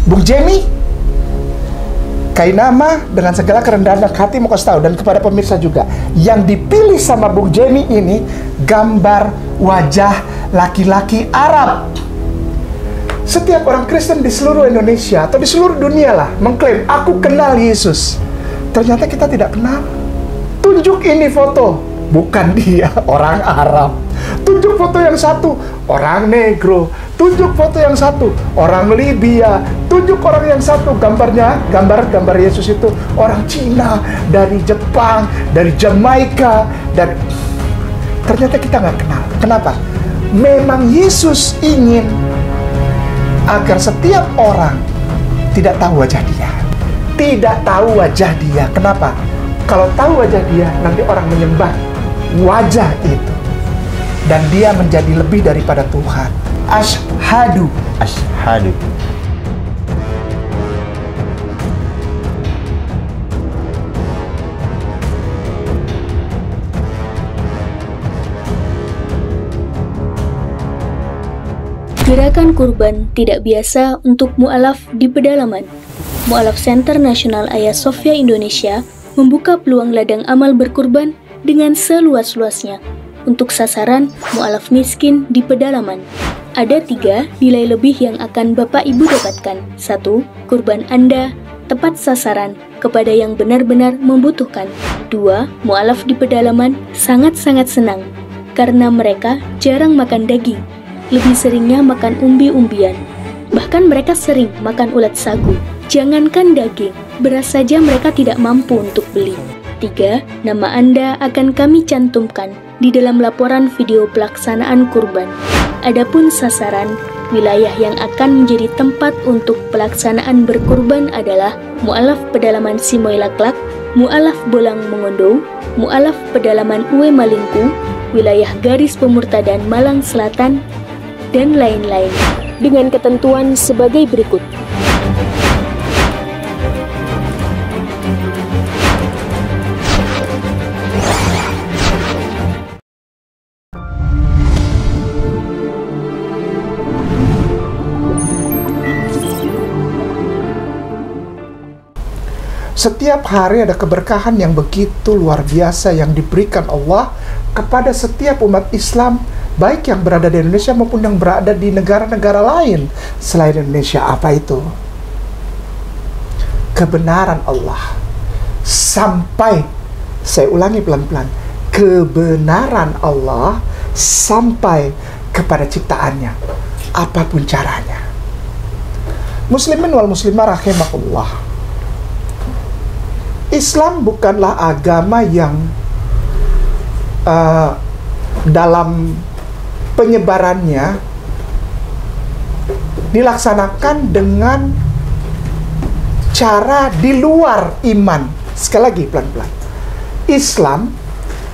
Bung Jemi, Kainama dengan segala kerendahan hati mau kasih tahu, dan kepada pemirsa juga, yang dipilih sama Bung Jemi ini gambar wajah laki-laki Arab. Setiap orang Kristen di seluruh Indonesia atau di seluruh dunia lah mengklaim, aku kenal Yesus. Ternyata kita tidak kenal. Tunjuk ini foto, bukan dia, orang Arab. Tunjuk foto yang satu, orang Negro. Tunjuk foto yang satu, orang Libya. Tunjuk orang yang satu, gambar Yesus itu orang Cina, dari Jepang, dari Jamaika, dan ternyata kita nggak kenal. Kenapa? Memang Yesus ingin agar setiap orang tidak tahu wajah dia. Tidak tahu wajah dia. Kenapa? Kalau tahu wajah dia, nanti orang menyembah wajah itu, dan dia menjadi lebih daripada Tuhan. Asyhadu. Asyhadu. Gerakan kurban tidak biasa untuk mu'alaf di pedalaman. Mu'alaf Center Nasional Hagia Sophia Indonesia membuka peluang ladang amal berkurban dengan seluas-luasnya untuk sasaran mu'alaf miskin di pedalaman. Ada 3 nilai lebih yang akan Bapak Ibu dapatkan. 1. Kurban Anda tepat sasaran kepada yang benar-benar membutuhkan. 2. Mu'alaf di pedalaman sangat-sangat senang karena mereka jarang makan daging, lebih seringnya makan umbi-umbian. Bahkan mereka sering makan ulat sagu. Jangankan daging, beras saja mereka tidak mampu untuk beli. 3. Nama Anda akan kami cantumkan di dalam laporan video pelaksanaan kurban. Adapun sasaran, wilayah yang akan menjadi tempat untuk pelaksanaan berkurban adalah Mu'alaf Pedalaman Simoy-Laklak, Mu'alaf Bolang Mongondo, Mu'alaf Pedalaman Uwe Malingku, wilayah garis pemurtadan Malang Selatan, dan lain-lain, dengan ketentuan sebagai berikut. Setiap hari ada keberkahan yang begitu luar biasa yang diberikan Allah kepada setiap umat Islam, baik yang berada di Indonesia maupun yang berada di negara-negara lain selain Indonesia. Apa itu? Kebenaran Allah. Sampai, saya ulangi pelan-pelan, kebenaran Allah sampai kepada ciptaannya, apapun caranya. Muslimin wal muslimah rahimakumullah. Islam bukanlah agama yang dalam penyebarannya dilaksanakan dengan cara di luar iman. Sekali lagi pelan-pelan. Islam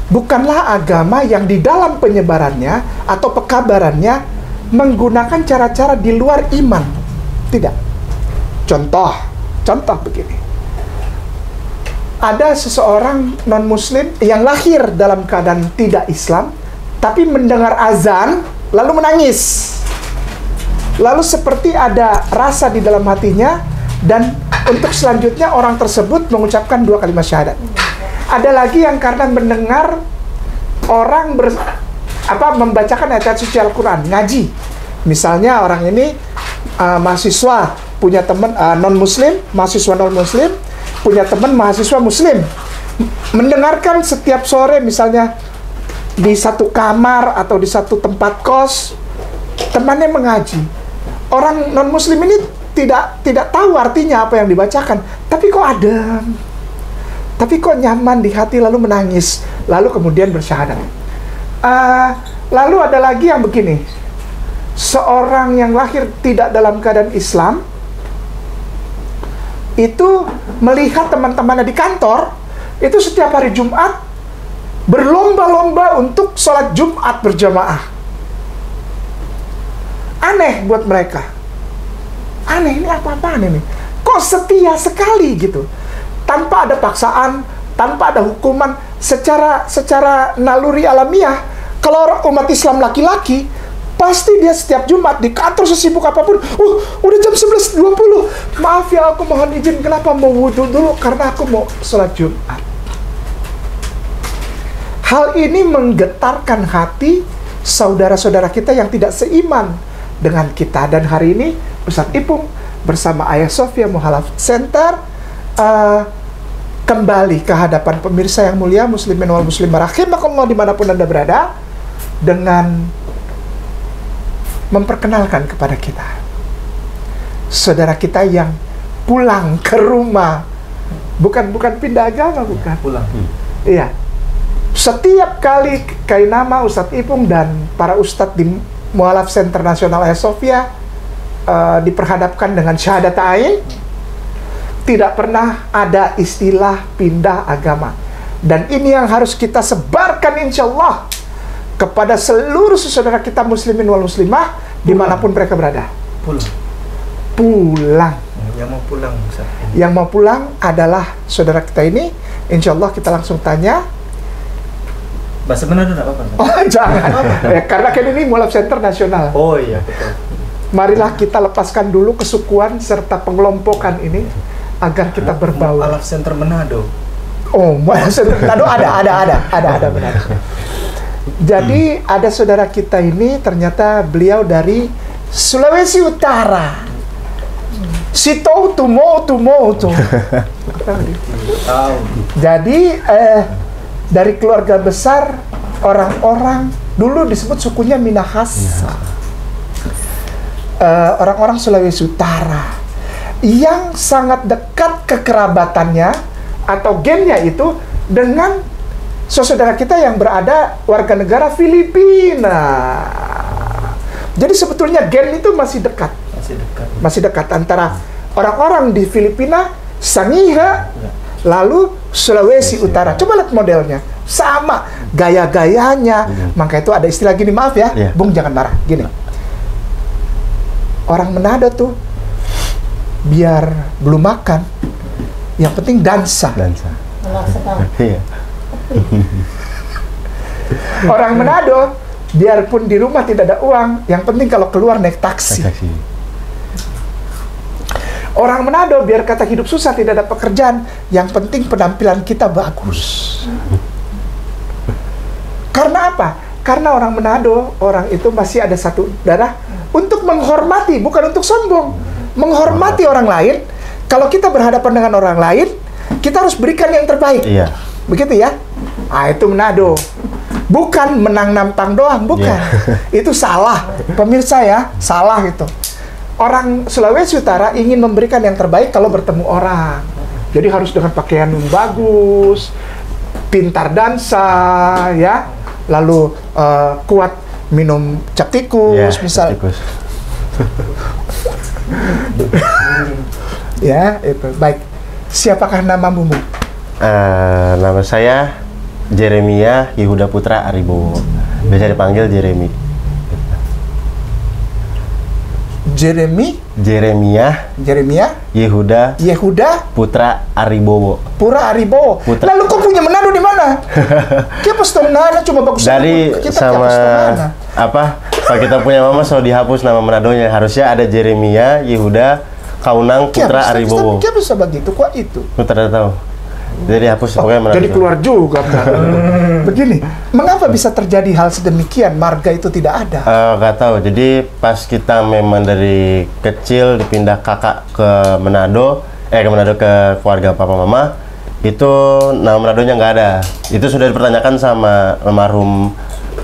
bukanlah agama yang di dalam penyebarannya atau pekabarannya menggunakan cara-cara di luar iman. Tidak. Contoh begini. Ada seseorang non-muslim yang lahir dalam keadaan tidak Islam, tapi mendengar azan, lalu menangis. Lalu seperti ada rasa di dalam hatinya, dan untuk selanjutnya orang tersebut mengucapkan 2 kalimat syahadat. Ada lagi yang karena mendengar orang membacakan ayat suci Al-Quran, ngaji. Misalnya orang ini mahasiswa, punya teman non-muslim, mahasiswa non-muslim, punya teman mahasiswa muslim, mendengarkan setiap sore misalnya di satu kamar atau di satu tempat kos, temannya mengaji. Orang non muslim ini tidak tahu artinya apa yang dibacakan, tapi kok adem, tapi kok nyaman di hati, lalu menangis, lalu kemudian bersyahadat. Lalu ada lagi yang begini, seorang yang lahir tidak dalam keadaan Islam itu melihat teman-temannya di kantor itu setiap hari Jumat berlomba-lomba untuk sholat Jumat berjamaah. Aneh buat mereka. Aneh, ini apa-apaan ini? Kok setia sekali gitu? Tanpa ada paksaan, tanpa ada hukuman, secara naluri alamiah. Kalau umat Islam laki-laki Pasti dia setiap Jumat di kantor sesibuk apapun, udah jam 11.20. Maaf ya, aku mohon izin, kenapa mau wudhu dulu? Karena aku mau sholat Jumat. Hal ini menggetarkan hati saudara-saudara kita yang tidak seiman dengan kita. Dan hari ini Ustadz Ipung bersama Ayah Sofia Mualaf Center kembali ke hadapan pemirsa yang mulia, muslimin wal muslimah rahimakumullah dimanapun Anda berada, dengan memperkenalkan kepada kita saudara kita yang pulang ke rumah, bukan pindah agama, bukan pulang. Iya. Setiap kali Kainama, Ustadz Ipung dan para ustadz di Mualaf Center Nasional Ayah Sofia diperhadapkan dengan syahadata'in, tidak pernah ada istilah pindah agama. Dan ini yang harus kita sebarkan insya Allah kepada seluruh saudara kita muslimin wal muslimah dimanapun mereka berada. Pulang. Yang mau pulang, Ustaz. Yang mau pulang adalah saudara kita ini. Insya Allah kita langsung tanya. Bahasa Manado enggak apa-apa? Oh jangan, ya, karena kan ini Mualaf Center Nasional. Oh iya, betul. Marilah kita lepaskan dulu kesukuan serta pengelompokan ini agar kita berbaur. Mualaf Center Manado. Oh, Mualaf Center Manado ada benar. Jadi ada saudara kita ini ternyata beliau dari Sulawesi Utara. Sitou tumo. Tahu. Jadi dari keluarga besar orang-orang dulu disebut sukunya Minahasa. Orang-orang Sulawesi Utara yang sangat dekat kekerabatannya atau gennya itu dengan saudara kita yang berada warga negara Filipina. Jadi sebetulnya gen itu masih dekat. Masih dekat antara orang-orang di Filipina, Sangihe, lalu Sulawesi Utara. Coba lihat modelnya, sama gaya-gayanya. Maka itu ada istilah gini, maaf ya, Bung jangan marah. Gini, orang Manado tuh biar belum makan, yang penting dansa. Orang Manado biarpun di rumah tidak ada uang, yang penting kalau keluar naik taksi. Orang Manado biar kata hidup susah tidak ada pekerjaan, yang penting penampilan kita bagus. Karena apa? Karena orang Manado, orang itu masih ada satu darah untuk menghormati, bukan untuk sombong. Menghormati orang lain. Kalau kita berhadapan dengan orang lain, kita harus berikan yang terbaik. Iya. Begitu ya? Ah, itu Manado. Bukan menang nampang doang, bukan. Itu salah. Pemirsa ya, salah itu. Orang Sulawesi Utara ingin memberikan yang terbaik kalau bertemu orang. Jadi harus dengan pakaian yang bagus, pintar dansa, ya. Lalu kuat minum cap tikus, misal. Ya, itu. Baik. Siapakah namamu? Nama saya Jeremia Yehuda Putra Aribowo. Biasa dipanggil Jeremy. Jeremia Yehuda Putra Aribowo. Lalu kau punya Manado di mana? Kita posting mana cuma bagus. Dari sama apa? Kalau kita punya mama selalu dihapus nama Manadonya. Harusnya ada Jeremia Yehuda Kaunang Putra Aribowo. Kita bisa begitu kok itu. Tidak tahu. Jadi hapus pokoknya Manado. Jadi keluar juga. Begini, mengapa bisa terjadi hal sedemikian? Marga itu tidak ada. Gak tahu. Jadi pas kita memang dari kecil dipindah kakak ke Manado, ke keluarga papa mama, itu nama Manadonya nggak ada. Itu sudah dipertanyakan sama almarhum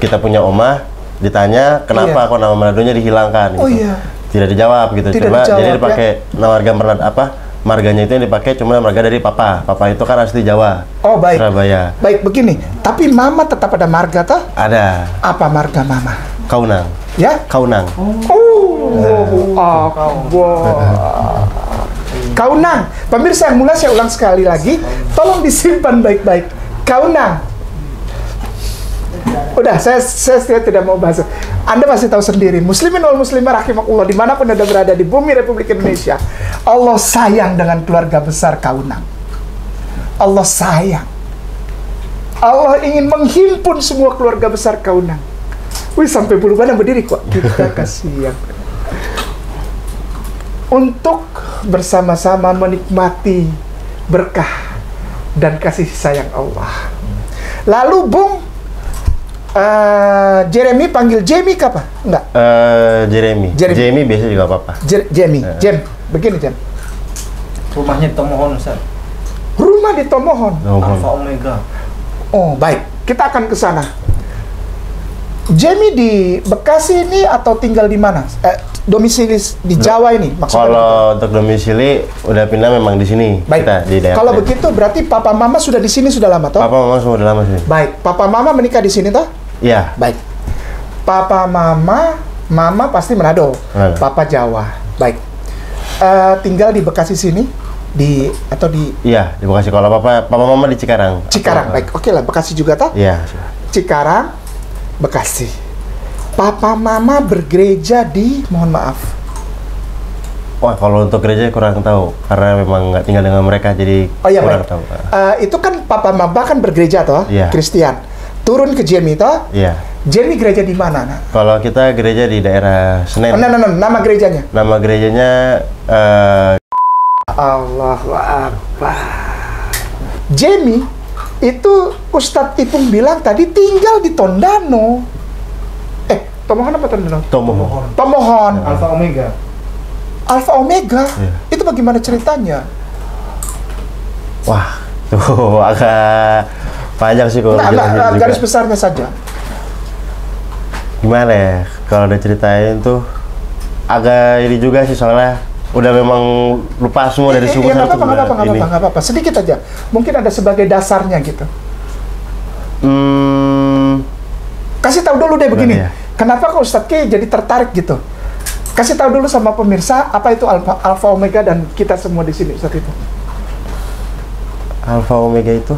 kita punya omah, ditanya kenapa kok nama Manadonya dihilangkan. Oh gitu. iya. Tidak dijawab gitu. Tidak Coba dijawab, jadi dipakai nama warga marganya itu yang dipakai cuma marga dari papa. Papa itu kan asli Jawa. Oh baik. Surabaya. Baik begini. Tapi mama tetap ada marga toh? Ada. Apa marga mama? Kaunang. Ya? Kaunang. Kaunang. Pemirsa yang mulia, saya ulang sekali lagi. Tolong disimpan baik-baik. Kaunang. Udah, saya tidak mau bahas. Anda pasti tahu sendiri, muslimin wal muslimah rahimakumullah, dimanapun Anda berada di bumi Republik Indonesia, Allah sayang dengan keluarga besar Kaunang. Allah sayang. Allah ingin menghimpun semua keluarga besar Kaunang. Wih, sampai bulu badan berdiri kok. Kita kasihan. Untuk bersama-sama menikmati berkah dan kasih sayang Allah. Lalu Bung Jeremy panggil Jamie apa? Enggak. Jeremy. Jamie biasa juga apa-apa. Jamie. Jem. Begini, Jem. Rumahnya di Tomohon, Ustaz. Rumah di Tomohon. Alpha Omega. Oh, baik. Kita akan ke sana. Jamie di Bekasi ini atau tinggal di mana? Domisili di Jawa ini maksudnya? Kalau untuk domisili udah pindah memang di sini. Baik. Kita di daerah. Kalau begitu berarti papa mama sudah di sini sudah lama toh? Papa mama semua udah lama sini. Baik. Papa mama menikah di sini toh? Iya. Baik. Papa mama pasti Manado. Papa Jawa. Baik. Tinggal di Bekasi sini atau di? Iya, di Bekasi. Kalau papa mama di Cikarang. Cikarang. Baik. Oke lah, Bekasi juga toh? Iya. Cikarang, Bekasi. Papa mama bergereja di, mohon maaf. Wah, kalau untuk gereja kurang tahu karena memang nggak tinggal dengan mereka, jadi kurang tahu. Itu kan papa mama kan bergereja toh, Kristen. Turun ke Jamie toh? Iya. Jamie gereja di mana? Nah? Kalau kita gereja di daerah Senen. Nama gerejanya? Nama gerejanya Allahu Akbar. Jamie itu Ustadz Ipung bilang tadi tinggal di Tondano. Tomohon apa Tondano? Tomohon. Alpha Omega. Alpha Omega? Itu bagaimana ceritanya? Wah, tuh agak panjang sih kalau garis besarnya saja. Gimana ya? Kalau udah ceritain tuh agak ini juga sih soalnya udah memang lupa semua dari suku satu. Nggak apa-apa. Sedikit aja. Mungkin ada sebagai dasarnya gitu. Kasih tahu dulu deh begini. Ya? Kenapa kok Ustadz Ki jadi tertarik gitu? Kasih tahu dulu sama pemirsa apa itu Alpha Omega dan kita semua di sini Ustadz itu. Alpha Omega itu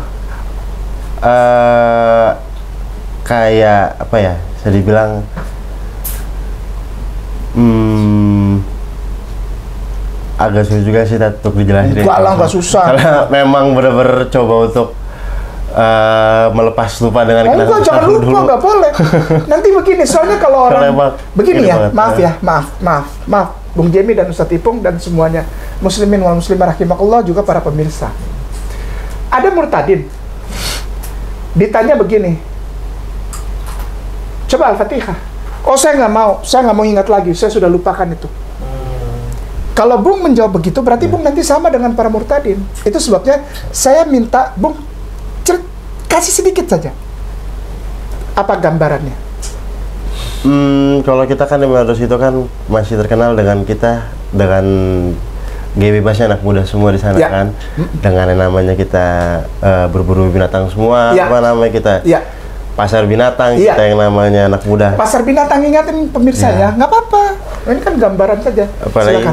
kayak apa ya? Bisa dibilang agak susah juga sih untuk dijelasin. Enggak lah, nggak susah. Karena memang bener-bener coba untuk melepas lupa dengan kenangan. Enggak, jangan lupa, nggak boleh. Nanti begini, soalnya kalau orang begini ya, maaf, Bung Jamie dan Ustadz Ipung dan semuanya muslimin wal muslimah rahimakumullah juga para pemirsa. Ada murtadin ditanya begini, coba Al-Fatihah. Oh, saya nggak mau ingat lagi, saya sudah lupakan itu. Kalau Bung menjawab begitu, berarti Bung nanti sama dengan para murtadin. Itu sebabnya saya minta Bung kasih sedikit saja. Apa gambarannya? Kalau kita kan di Manado itu kan masih terkenal dengan gaya bebasnya anak muda semua di sana kan. Dengan yang namanya kita berburu binatang semua, apa namanya kita pasar binatang, kita yang namanya anak muda. Pasar binatang, ingatin pemirsa ya, nggak apa-apa. Ini kan gambaran saja.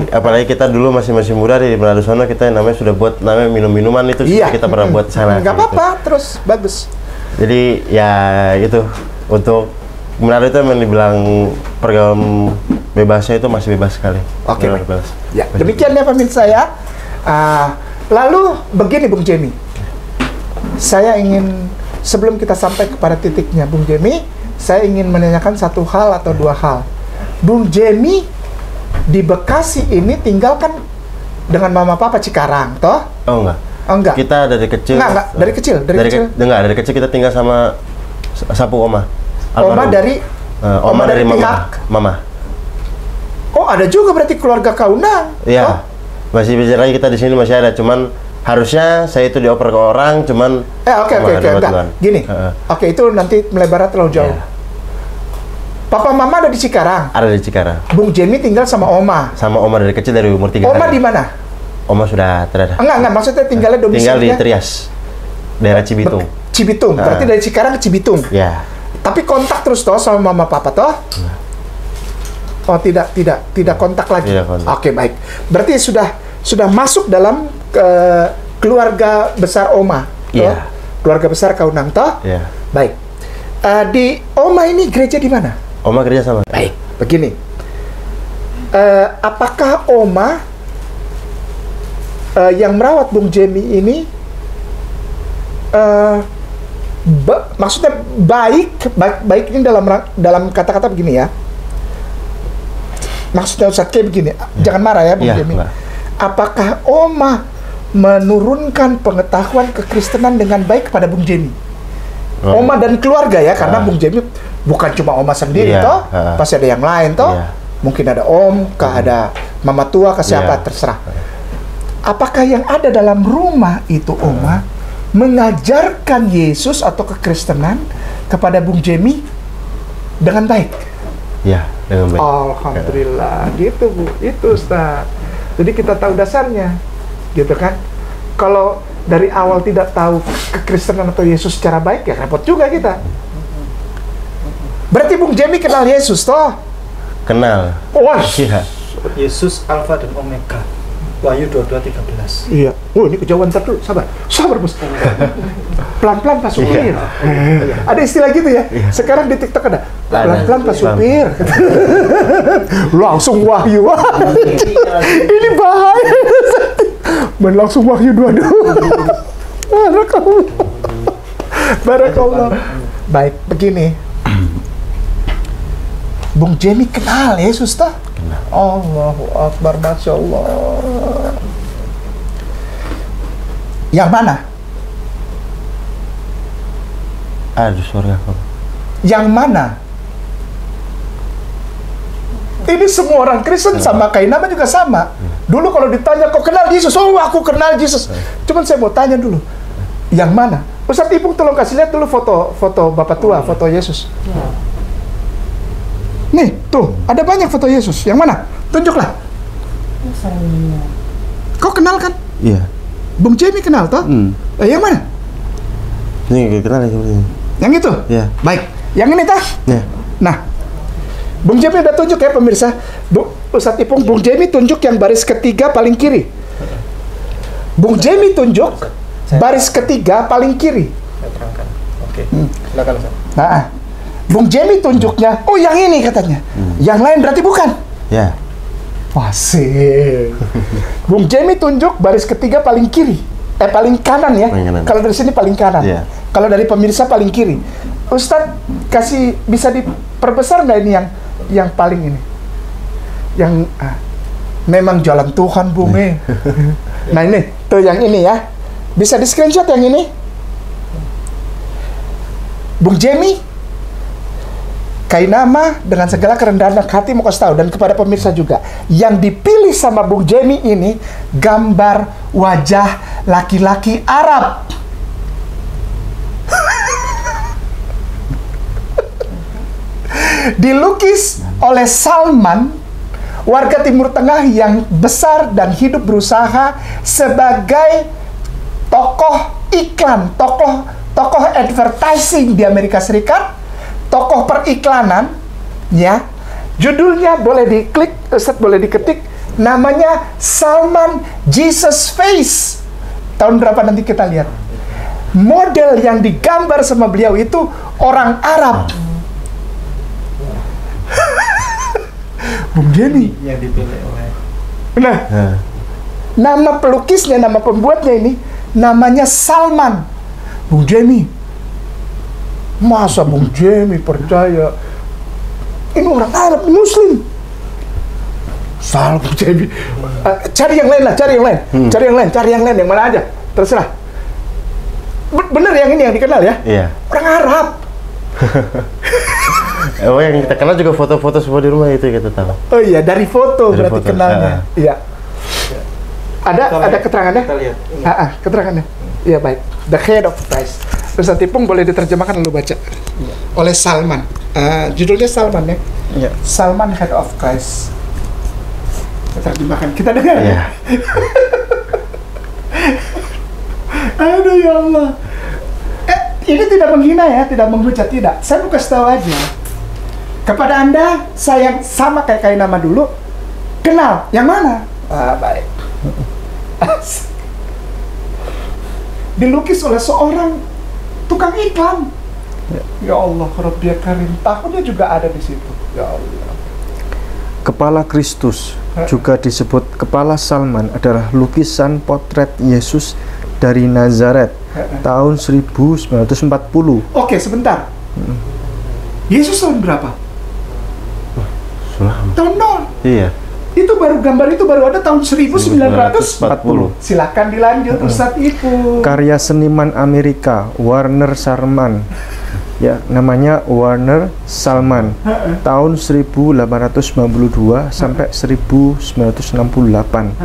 Apalagi kita dulu masih muda di Manado sana, kita yang namanya sudah buat namanya minum-minuman itu kita pernah buat sana. Nggak apa-apa, terus bagus. Jadi ya itu untuk Manado itu memang dibilang pergaulan bebasnya itu masih bebas sekali. Oke. Ya, demikian ya pemirsa ya. Lalu begini Bung Jamie, saya ingin sebelum kita sampai kepada titiknya Bung Jamie, saya ingin menanyakan satu hal atau dua hal. Bung Jamie di Bekasi ini tinggal kan dengan mama papa Cikarang, toh? Oh enggak. Oh enggak. Kita dari kecil. Enggak, dari kecil. Dari kecil kita tinggal sama sapu oma. Oma dari oma dari mama. Oh, ada juga berarti keluarga Kaunang. Iya. Masih bicara lagi kita di sini masih ada, cuman harusnya saya itu dioper ke orang, cuman oke. Gini. Oke, itu nanti melebar terlalu jauh. Papa mama ada di Cikarang? Ada di Cikarang. Bung Jamie tinggal sama oma? Sama oma dari kecil, dari umur 3 tahun. Oma di mana? Oma sudah tidak ada. Enggak, maksudnya tinggalnya domisilinya? Tinggal di Trias, daerah Cibitung. Cibitung, berarti dari Cikarang ke Cibitung? Ya. Tapi kontak terus toh sama mama papa toh? Oh, tidak kontak lagi? Tidak kontak. Oke, baik. Berarti sudah masuk dalam keluarga besar oma? Iya. Keluarga besar Kaunang toh? Iya. Baik. Di oma ini gereja di mana? Oma kerja sama. Baik, begini. Apakah oma yang merawat Bung Jamie ini Maksudnya baik ini dalam kata-kata begini ya. Maksudnya Ustadz kayak begini, jangan marah ya Bung Jemi. Apakah Oma menurunkan pengetahuan kekristenan dengan baik kepada Bung Jemi? Oma dan keluarga ya, karena Bung Jemi bukan cuma Oma sendiri toh, pasti ada yang lain toh. Mungkin ada Om, ada Mama tua, ke siapa terserah. Apakah yang ada dalam rumah itu Oma mengajarkan Yesus atau kekristenan kepada Bung Jemi dengan baik? Ya, dengan baik. Alhamdulillah, gitu Bu, itu Ustaz. Jadi kita tahu dasarnya, gitu kan? Kalau dari awal tidak tahu kekristenan atau Yesus secara baik, ya repot juga kita. Berarti Bung Jemi kenal Yesus toh? Kenal. Wah, Iya. Yesus Alfa dan Omega. Wahyu 22:13. iya. Oh, ini kejauhan, ntar dulu, sabar Bos. Pelan-pelan Pak Supir. Ada istilah gitu ya. Sekarang di TikTok ada pelan-pelan Pak Supir. Langsung wahyu. Ini bahaya. Langsung wahyu 22. Barakallah. Baik, begini. Bung Jemi kenal Yesus toh? Allahu Akbar, Masya Allah. Yang mana? Aduh, sorry aku. Yang mana? Ini semua orang Kristen sama kayak nama juga sama. Dulu kalau ditanya, kok kenal Yesus? Oh, aku kenal Yesus. Cuman saya mau tanya dulu, yang mana? Ustadz Ipung tolong kasih lihat dulu foto Bapak tua, foto Yesus. Nih, tuh, ada banyak foto Yesus. Yang mana? Tunjuklah. Kau kenal kan? Iya. Bung Jemi kenal toh? Yang mana? Ini kenal ya seperti ini. Yang itu? Iya. Baik. Yang ini tah? Iya. Nah, Bung Jemi udah tunjuk ya pemirsa. Ustadz Ipung, Bung Jemi tunjuk yang baris ketiga paling kiri. Bung Jemi tunjuk baris ketiga paling kiri. Saya terangkan. Oke. Silakan Ustaz. Nah, Bung Jemi tunjuknya, oh yang ini katanya. Yang lain berarti bukan? Ya. Wasih. Bung Jemi tunjuk baris ketiga paling kiri. Paling kanan ya. Kalau dari sini paling kanan. Yeah. Kalau dari pemirsa paling kiri. Ustadz kasih bisa diperbesar nggak ini yang paling ini? Yang memang jalan Tuhan Bung. Nah ini tuh yang ini ya. Bisa di screenshot yang ini. Bung Jemi Kainama dengan segala kerendahan hati mau kasih tahu, dan kepada pemirsa juga, yang dipilih sama Bung Jemi ini gambar wajah laki-laki Arab. Dilukis oleh Salman, warga Timur Tengah yang besar dan hidup berusaha sebagai tokoh iklan, tokoh advertising di Amerika Serikat, tokoh periklanan, ya. Judulnya boleh diklik, Ustadz boleh diketik, namanya Salman Jesus Face. Tahun berapa nanti kita lihat. Model yang digambar sama beliau itu orang Arab. Bung Jemi Yang dipilih oleh. Nah, nama pelukisnya, nama pembuatnya ini namanya Salman. Bung Jemi, masa Bung Jemi percaya ini orang Arab Muslim? Salah Bung Jemi. Cari yang lain lah, cari yang lain, cari yang lain yang mana aja, terserah. Bener yang ini yang dikenal ya? Iya. Orang Arab. Oh, yang kita kenal juga foto-foto semua di rumah itu kita tahu. Oh iya, dari foto dari berarti foto. kenalnya. Iya. Ada keterangannya? Kita lihat. Keterangannya. Iya baik. The Head of Christ. Ustadz Ipung boleh diterjemahkan lalu baca. Oleh Salman. Judulnya Salman ya. Iya. Salman Head of Christ. Terjemahkan. Kita dengar ya. Aduh ya Allah. Ini tidak menghina ya, tidak menghujat, tidak. Saya mau kasih tahu aja. Kepada Anda, saya sama kayak nama dulu. Kenal, yang mana? Baik. Dilukis oleh seorang tukang iklan. Ya Allah, Rabbia Karim. Tahunnya juga ada di situ. Ya Allah. Kepala Kristus, juga disebut Kepala Salman, adalah lukisan potret Yesus dari Nazaret tahun 1940. Oke, sebentar. Yesus tahun berapa? Sulam. Tahun 0. Iya. Itu baru gambar itu baru ada tahun 1940. 1940. Silakan dilanjut Ustadz Ipung. Karya seniman Amerika Warner Salman, ya namanya Warner Salman, tahun 1892 sampai 1968.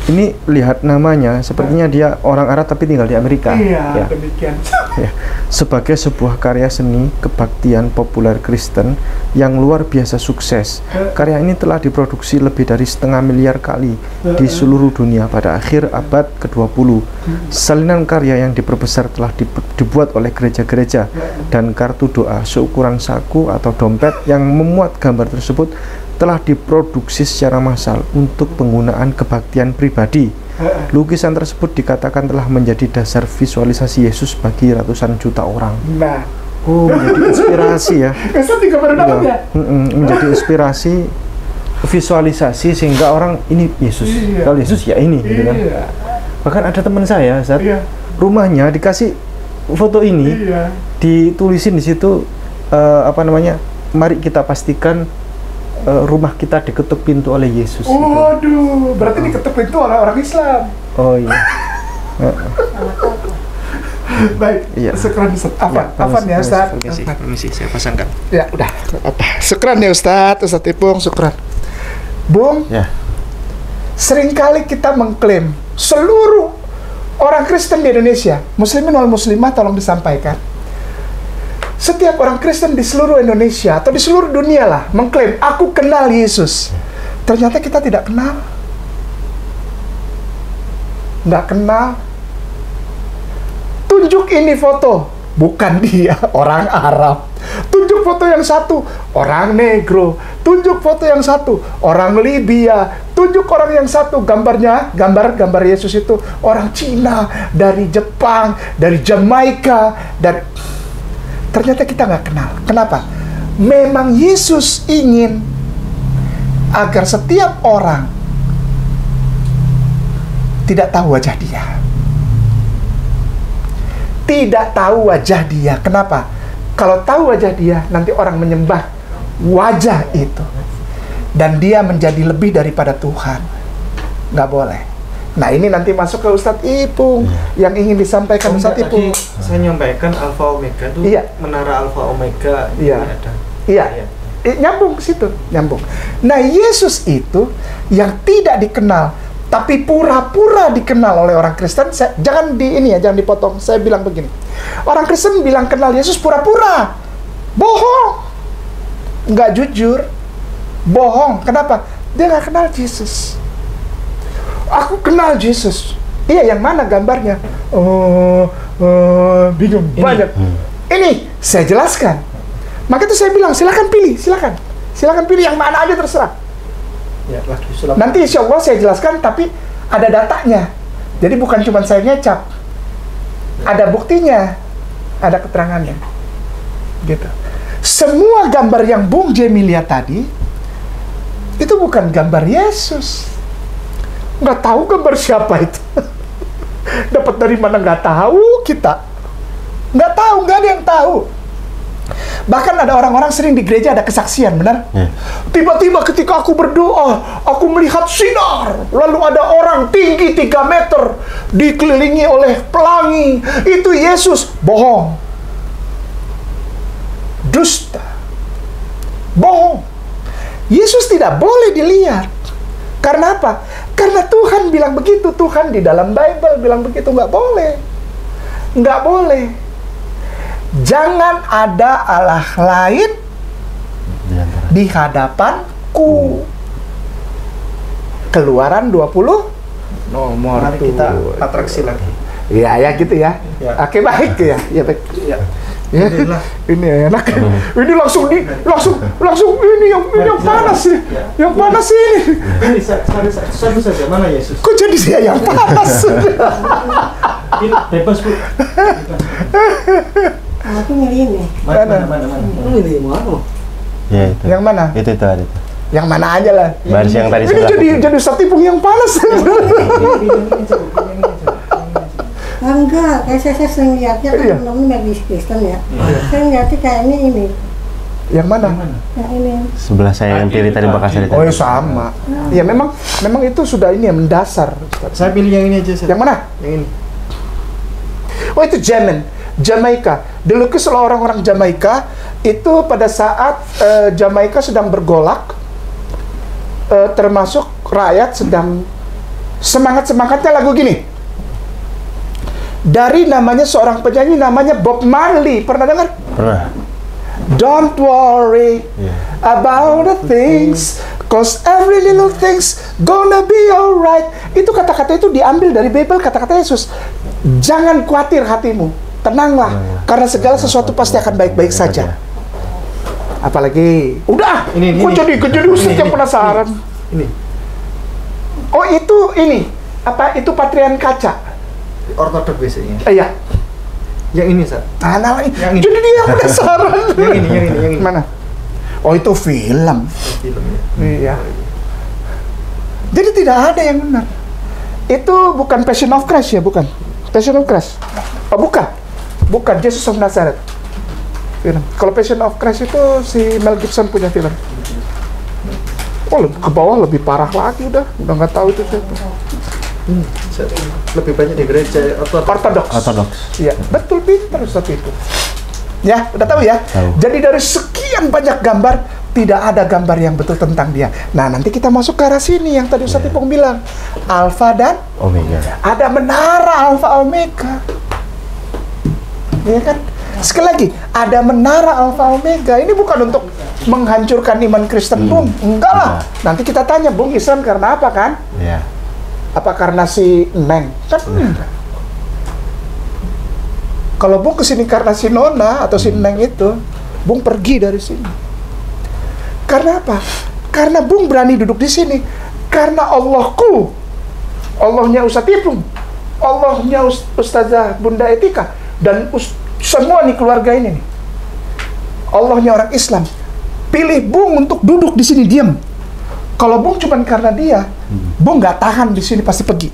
Ini lihat namanya, sepertinya dia orang Arab tapi tinggal di Amerika. Iya, Ya. demikian. Ya, sebagai sebuah karya seni kebaktian populer Kristen yang luar biasa sukses. Karya ini telah diproduksi lebih dari 500 miliar kali di seluruh dunia pada akhir abad ke-20. Salinan karya yang diperbesar telah dibuat oleh gereja-gereja, dan kartu doa seukuran saku atau dompet yang memuat gambar tersebut telah diproduksi secara massal untuk penggunaan kebaktian pribadi. Lukisan tersebut dikatakan telah menjadi dasar visualisasi Yesus bagi ratusan juta orang. Nah, Oh, menjadi inspirasi ya. Ustadz juga baru dapat ya? Menjadi inspirasi, visualisasi sehingga orang ini Yesus. Iya. Kalau Yesus ya ini, gitu kan. Iya. Bahkan ada teman saya, saat Iya. rumahnya dikasih foto ini, Iya. ditulisin di situ apa namanya? Mari kita pastikan rumah kita diketuk pintu oleh Yesus. Gitu. Waduh, berarti diketuk pintu oleh orang Islam. Oh iya. Baik, Iya. sekarang Ustaz. Afan ya Ustaz. Permisi, saya pasangkan. Ya udah, syukran ya Ustaz Ipung, syukran. Bung, Ya. seringkali kita mengklaim seluruh orang Kristen di Indonesia, muslimin wal muslimah, tolong disampaikan. Setiap orang Kristen di seluruh Indonesia atau di seluruh dunia lah mengklaim, aku kenal Yesus. Ternyata kita tidak kenal. Nggak kenal. Tunjuk ini foto, bukan dia, orang Arab. Tunjuk foto yang satu, orang Negro. Tunjuk foto yang satu, orang Libya. Tunjuk orang yang satu, gambar Yesus itu orang Cina, dari Jepang, dari Jamaika, dari... Ternyata kita nggak kenal. Kenapa? Memang Yesus ingin agar setiap orang tidak tahu wajah dia. Tidak tahu wajah dia. Kenapa? Kalau tahu wajah dia, nanti orang menyembah wajah itu. Dan dia menjadi lebih daripada Tuhan. Nggak boleh. Nah, ini nanti masuk ke Ustadz Ipung yang ingin disampaikan Ustadz Ipung. Saya nyampaikan Alfa Omega itu Iya. menara Alfa Omega Iya. ini ada. Iya. Nyambung ke situ, nyambung. Nah, Yesus itu yang tidak dikenal, tapi pura-pura dikenal oleh orang Kristen. Jangan dipotong. Saya bilang begini. Orang Kristen bilang kenal Yesus pura-pura. Bohong. Nggak jujur. Bohong. Kenapa? Dia nggak kenal Yesus. Aku kenal Yesus. Iya, yang mana gambarnya? Bingung. Banyak. Ini saya jelaskan. Maka itu saya bilang, silakan pilih, silakan pilih yang mana aja terserah. Ya, lagi sulap. Nanti insya Allah saya jelaskan, tapi ada datanya. Jadi bukan cuma saya ngecap, ada buktinya, ada keterangannya, gitu. Semua gambar yang Bung Jemi lihat tadi itu bukan gambar Yesus. Nggak tahu gambar siapa itu. Dapat dari mana nggak tahu kita. Nggak tahu, nggak ada yang tahu. Bahkan ada orang-orang sering di gereja ada kesaksian, benar? Tiba-tiba ketika aku berdoa, aku melihat sinar. Lalu ada orang tinggi 3 meter, dikelilingi oleh pelangi. Itu Yesus. Bohong. Dusta. Bohong. Yesus tidak boleh dilihat. Karena apa? Karena Tuhan bilang begitu. Tuhan di dalam Bible bilang begitu. Nggak boleh. Nggak boleh. Jangan ada Allah lain di hadapanku. Keluaran 20 nomor. Mari kita atraksi lagi. Ya, ya gitu ya. Ya. Oke, baik ya. Ya, baik. Ya. Ya, Alhamdulillah. ini enak. Ini langsung ini yang panas sih. Yang panas ini. Ini satu saja, mana Yesus? Kok jadi saya yang panas? Ini bebas, Bu. Aku milih ini. Mana? Aku milih mau apa? Ya itu. Yang mana? Itu ada itu. Yang mana aja lah. Baris yang tadi Ini sebelah. jadi Ustadz Ipung yang panas. Enggak, kayak saya sering lihatnya kan Iya. temen-temen medis Kristen ya. Saya lihatnya kayaknya ini. Yang mana? Yang ini. Sebelah saya yang pilih tadi bakal saya Oh ya sama. Ya memang itu sudah ini yang mendasar. Ustaz. Saya pilih yang ini aja, Ustaz. Yang mana? Yang ini. Oh itu Jamaika. Dilukis oleh orang-orang Jamaika itu pada saat Jamaika sedang bergolak, termasuk rakyat sedang semangat-semangatnya lagu gini. Dari namanya seorang penyanyi namanya Bob Marley. Pernah dengar? Pernah. Don't worry about the things, cause every little things gonna be alright. Itu kata-kata itu diambil dari Bible, kata-kata Yesus. Jangan khawatir hatimu, tenanglah, karena segala sesuatu pasti akan baik-baik saja. Apalagi, udah, Ini, kok ini. jadi Ustaz yang penasaran. Ini. Oh itu ini, apa itu Patrian Kaca? Ortodok biasanya. Iya. Yang ini, Ustaz. Nah, Yang ini. jadi dia penasaran. Yang ini. Mana? Oh itu film. Film ya. Iya. Jadi tidak ada yang benar. Itu bukan Passion of Christ ya, bukan? Passion of Christ. Oh bukan. Bukan Jesus of Nazareth. Film. Kalau Passion of Christ itu si Mel Gibson punya film. Oh ke bawah lebih parah lagi udah nggak tahu itu siapa. Ustaz, lebih banyak di gereja Ortodoks. Ortodoks. Iya, betul pintar Ustaz itu. Ya, udah tahu ya? Tahu. Jadi dari sekian banyak gambar, tidak ada gambar yang betul tentang dia. Nah, nanti kita masuk ke arah sini yang tadi Ustaz Ipong bilang. Alfa dan Omega. ada menara Alfa Omega. Iya kan? Sekali lagi, ada menara Alfa Omega. Ini bukan untuk menghancurkan iman Kristen, Bung. Enggak lah. Nanti kita tanya, Bung, Islam karena apa kan? Iya. Apa karena si Neng? Kan enggak. Kalau Bung kesini karena si Nona atau si Neng itu, Bung pergi dari sini. Karena apa? Karena Bung berani duduk di sini. Karena Allahku, Allahnya Ustadz Ipung, Allahnya Ustazah Bunda Etika, dan semua nih keluarga ini nih. Allahnya orang Islam. Pilih Bung untuk duduk di sini diam. Kalau Bung cuman karena dia, Bung nggak tahan di sini pasti pergi.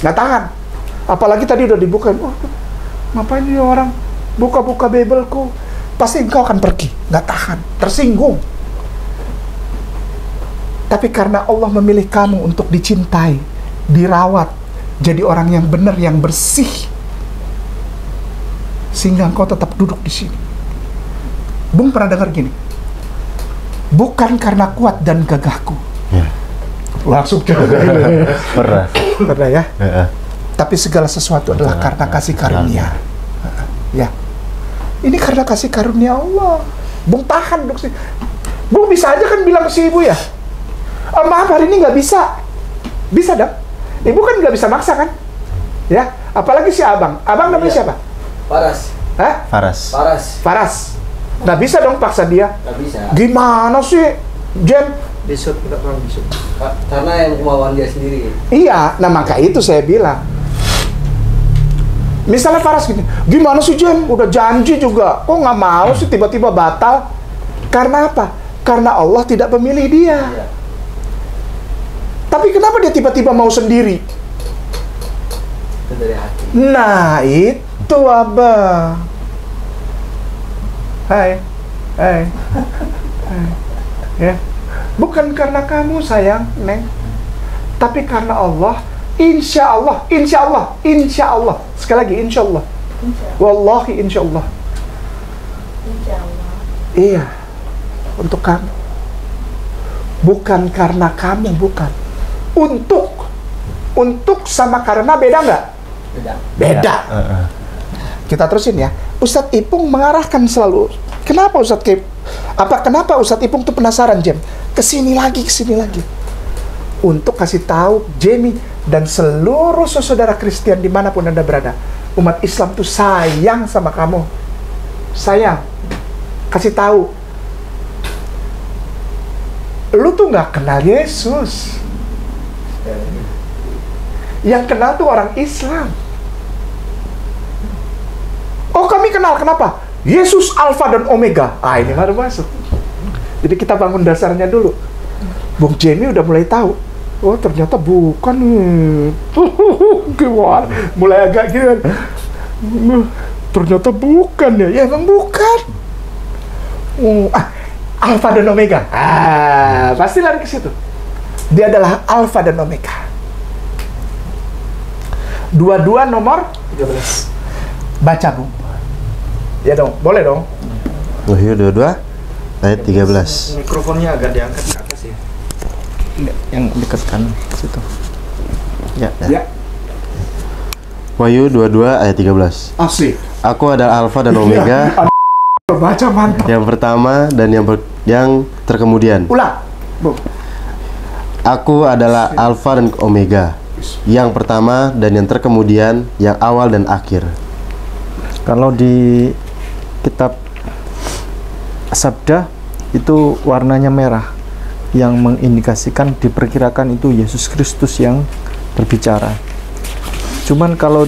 Nggak tahan. Apalagi tadi udah dibukain. Wah, ngapain ini orang buka-buka Bibleku? Pasti engkau akan pergi. Nggak tahan. Tersinggung. Tapi karena Allah memilih kamu untuk dicintai, dirawat, jadi orang yang benar, yang bersih, sehingga engkau tetap duduk di sini. Bung pernah dengar gini, bukan karena kuat dan gagahku. Ya. Langsung Pernah. pernah ya. Heeh. Tapi segala sesuatu adalah karena kasih karunia. Ya, ini karena kasih karunia Allah. Bung tahan duduk sini. Bung bisa aja kan bilang ke si ibu ya, maaf hari ini nggak bisa. Bisa dong. Ibu kan nggak bisa maksa kan? Ya, apalagi si abang. Abang namanya siapa? Paras. Hah? Faras. Faras. Nggak bisa dong paksa dia. Nggak bisa. Gimana sih, Jen? Besok enggak pernah besok. Karena yang kemauan dia sendiri. Iya, nah maka itu saya bilang. Misalnya Faras gini, gimana sih Jen? Udah janji juga, kok nggak mau sih tiba-tiba batal? Karena apa? Karena Allah tidak memilih dia. Iya. Tapi kenapa dia tiba-tiba mau sendiri? Itu dari hati. Nah, itu Abang. Hai. Hai. Hai. Ya. Bukan karena kamu sayang, Neng. Tapi karena Allah. Insya Allah. Sekali lagi, insya Allah. Wallahi insya Allah. Iya. Untuk kamu. Bukan karena kamu, bukan. Untuk sama karena beda nggak? Beda. Heeh. Kita terusin ya. Ustadz Ipung mengarahkan selalu. Kenapa Kenapa Ustadz Ipung tuh penasaran, Jem? Kesini lagi. Untuk kasih tahu Jamie dan seluruh saudara Kristen dimanapun Anda berada. Umat Islam tuh sayang sama kamu. Sayang. Kasih tahu. Lu tuh nggak kenal Yesus. Yang kenal tuh orang Islam. Oh, kami kenal. Kenapa? Yesus Alfa dan Omega. Ini baru masuk. Jadi kita bangun dasarnya dulu. Bung Jamie udah mulai tahu. Oh ternyata bukan nih. Gimana? Mulai agak gitu kan. Ternyata bukan ya. Ya emang bukan. Alfa dan Omega. Pasti lari ke situ. Dia adalah Alfa dan Omega. 22 nomor 13. Baca, Bung. Ya dong, boleh dong. Wahyu 22 ayat 13. Mikrofonnya agak diangkat ke atas ya. Yang dekat kanan situ. Ya. Ya. Wahyu 22 ayat 13. Asli. Aku adalah Alfa dan Omega, Baca mantap. yang pertama dan yang terkemudian. Ulang, Bung. Aku adalah Alfa dan Omega, yang pertama dan yang terkemudian, yang awal dan akhir. Kalau di kitab Sabda itu warnanya merah, yang mengindikasikan diperkirakan itu Yesus Kristus yang berbicara. Cuman kalau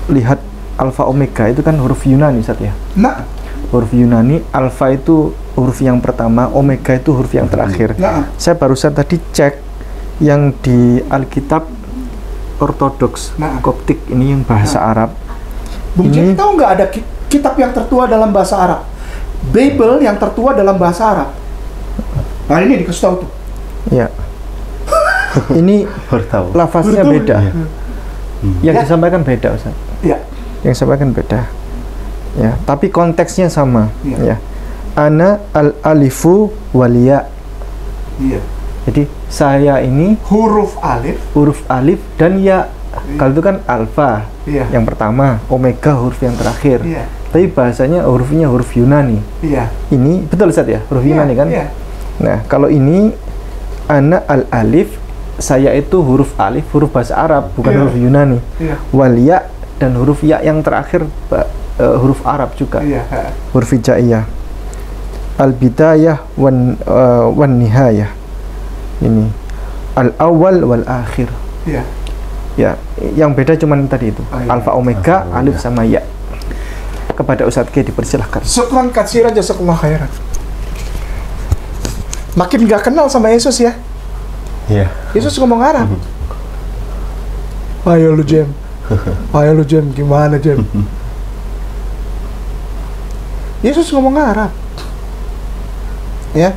dilihat Alfa Omega itu kan huruf Yunani, Sat ya. Nah, Huruf Yunani, Alfa itu huruf yang pertama, Omega itu huruf yang terakhir. nah. Saya barusan tadi cek yang di Alkitab Ortodoks Nah. Koptik ini yang bahasa Arab. Bung Ini- Jim tahu nggak ada kitab yang tertua dalam bahasa Arab? Bible yang tertua dalam bahasa Arab. Nah ini dikasih tahu tuh. Ya. Ini Baru tahu. lafaznya Betul. beda. Yang Ya. disampaikan beda, Ustaz. Ya. Yang disampaikan beda. Ya, tapi konteksnya sama. Ya. Ya. Ana al-alifu waliya. Iya. Jadi saya ini Huruf alif. huruf alif dan ya. Kalau itu kan alfa Iya. yang pertama, omega huruf yang terakhir. Iya. Tapi bahasanya hurufnya huruf Yunani. Iya. Ini betul, Ustaz ya? Huruf Yunani kan? Iya. Nah, kalau ini ana al-alif, saya itu huruf alif, huruf bahasa Arab, bukan Iya. huruf Yunani. Iya. Wal ya dan huruf ya yang terakhir huruf Arab juga. Iya. Huruf hijaiyah. Al-bidayah wan nihayah. Ini al-awwal wal akhir. Iya. Ya, yang beda cuman tadi itu. Oh, iya. Alfa omega, Alfa, alif omega. sama ya. Kepada Ustadz K dipersilahkan. Syukran katsiran jazakallah khairan. Makin gak kenal sama Yesus ya. Iya. Yesus ngomong Arab. Ayo lu Jem. Ayo lu Jem, gimana Jem? Yesus ngomong Arab. Ya.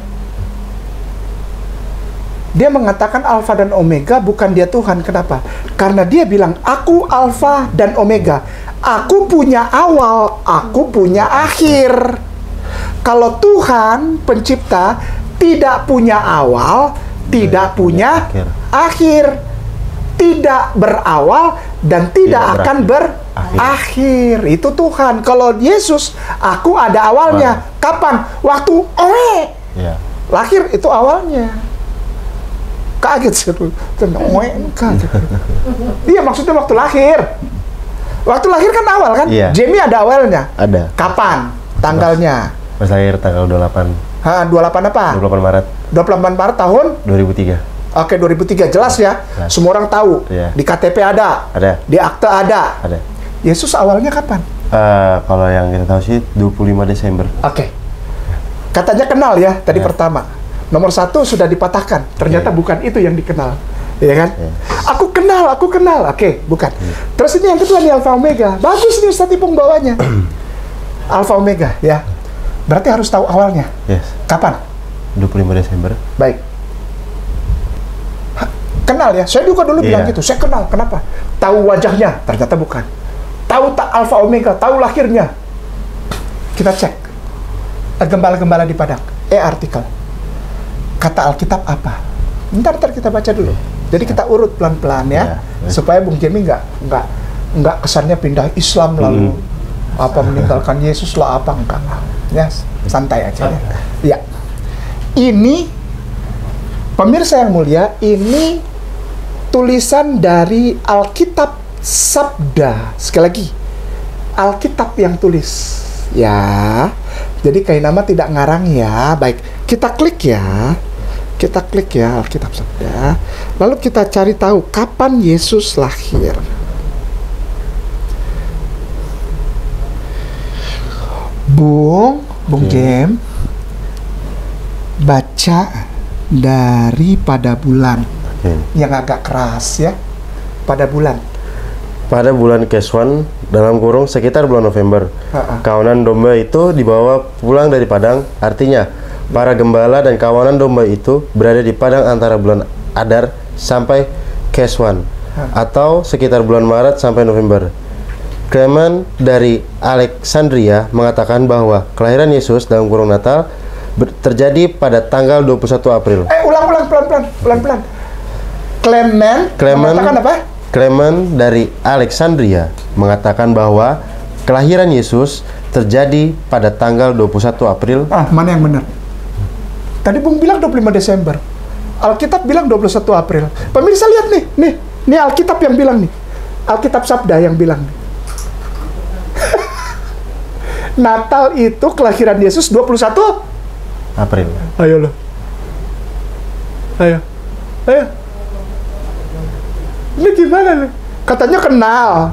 Dia mengatakan Alfa dan Omega, bukan dia Tuhan. Kenapa? Karena dia bilang, aku Alfa dan Omega. Aku punya awal, aku punya akhir. Kalau Tuhan pencipta tidak punya awal, tidak punya akhir. Tidak berawal dan tidak akan berakhir. Itu Tuhan. Kalau Yesus, aku ada awalnya. Kapan? Waktu Iya. lahir itu awalnya. Kaget sih tuh. Kaget. Iya, maksudnya waktu lahir. Waktu lahir kan awal kan? Iya. Jamie ada awalnya. Ada. Kapan? Tanggalnya. Pas lahir tanggal 28 28 apa? 28 Maret 28 Maret tahun? 2003. Oke, 2003. Jelas ya? Jelas. Semua orang tahu. Iya. Di KTP ada. Ada. Di akte ada. Ada. Yesus awalnya kapan? Kalau yang kita tahu sih 25 Desember. Oke. Katanya kenal ya tadi Ya. pertama. Nomor 1 sudah dipatahkan. Ternyata Ya. bukan itu yang dikenal. Iya kan? Ya. Aku kenal. Oke, bukan. Terus ini yang kedua nih Alfa Omega. Bagus nih Ustaz Ipung bawanya. Alfa Omega ya. Berarti harus tahu awalnya. Yes. Kapan? 25 Desember. Baik. Kenal ya. Saya juga dulu bilang Iya. gitu. Saya kenal. Kenapa? Tahu wajahnya. Ternyata bukan. Tahu tak Alfa Omega. Tahu lahirnya. Kita cek. Gembala-gembala di padang. Artikel. Kata Alkitab apa? Ntar kita baca dulu. Jadi kita urut pelan-pelan ya. Iya. Supaya Bung Jemi nggak kesannya pindah Islam lalu apa meninggalkan Yesus lah apa enggak. Ya, santai aja ya. Ya. Ini pemirsa yang mulia, ini tulisan dari Alkitab Sabda. Sekali lagi, Alkitab yang tulis. Ya. Jadi Kainama tidak ngarang ya. Baik, kita klik ya. Kita klik ya Alkitab Sabda. Lalu kita cari tahu kapan Yesus lahir. Bung Oke. Jem, baca daripada bulan. Oke. Yang agak keras ya. Pada bulan. Pada bulan Keswan dalam kurung sekitar bulan November, kawanan domba itu dibawa pulang dari padang. Artinya, para gembala dan kawanan domba itu berada di padang antara bulan Adar sampai Keswan, atau sekitar bulan Maret sampai November. Clement dari Alexandria mengatakan bahwa kelahiran Yesus dalam kurung Natal terjadi pada tanggal 21 April. Ulang pelan-pelan. Clement mengatakan apa? Clement dari Alexandria mengatakan bahwa kelahiran Yesus terjadi pada tanggal 21 April. Mana yang benar? Tadi Bung bilang 25 Desember. Alkitab bilang 21 April. Pemirsa lihat nih. Nih Alkitab yang bilang nih. Alkitab Sabda yang bilang nih. Natal itu kelahiran Yesus 21 April. Ayo. Ini gimana nih? Katanya kenal.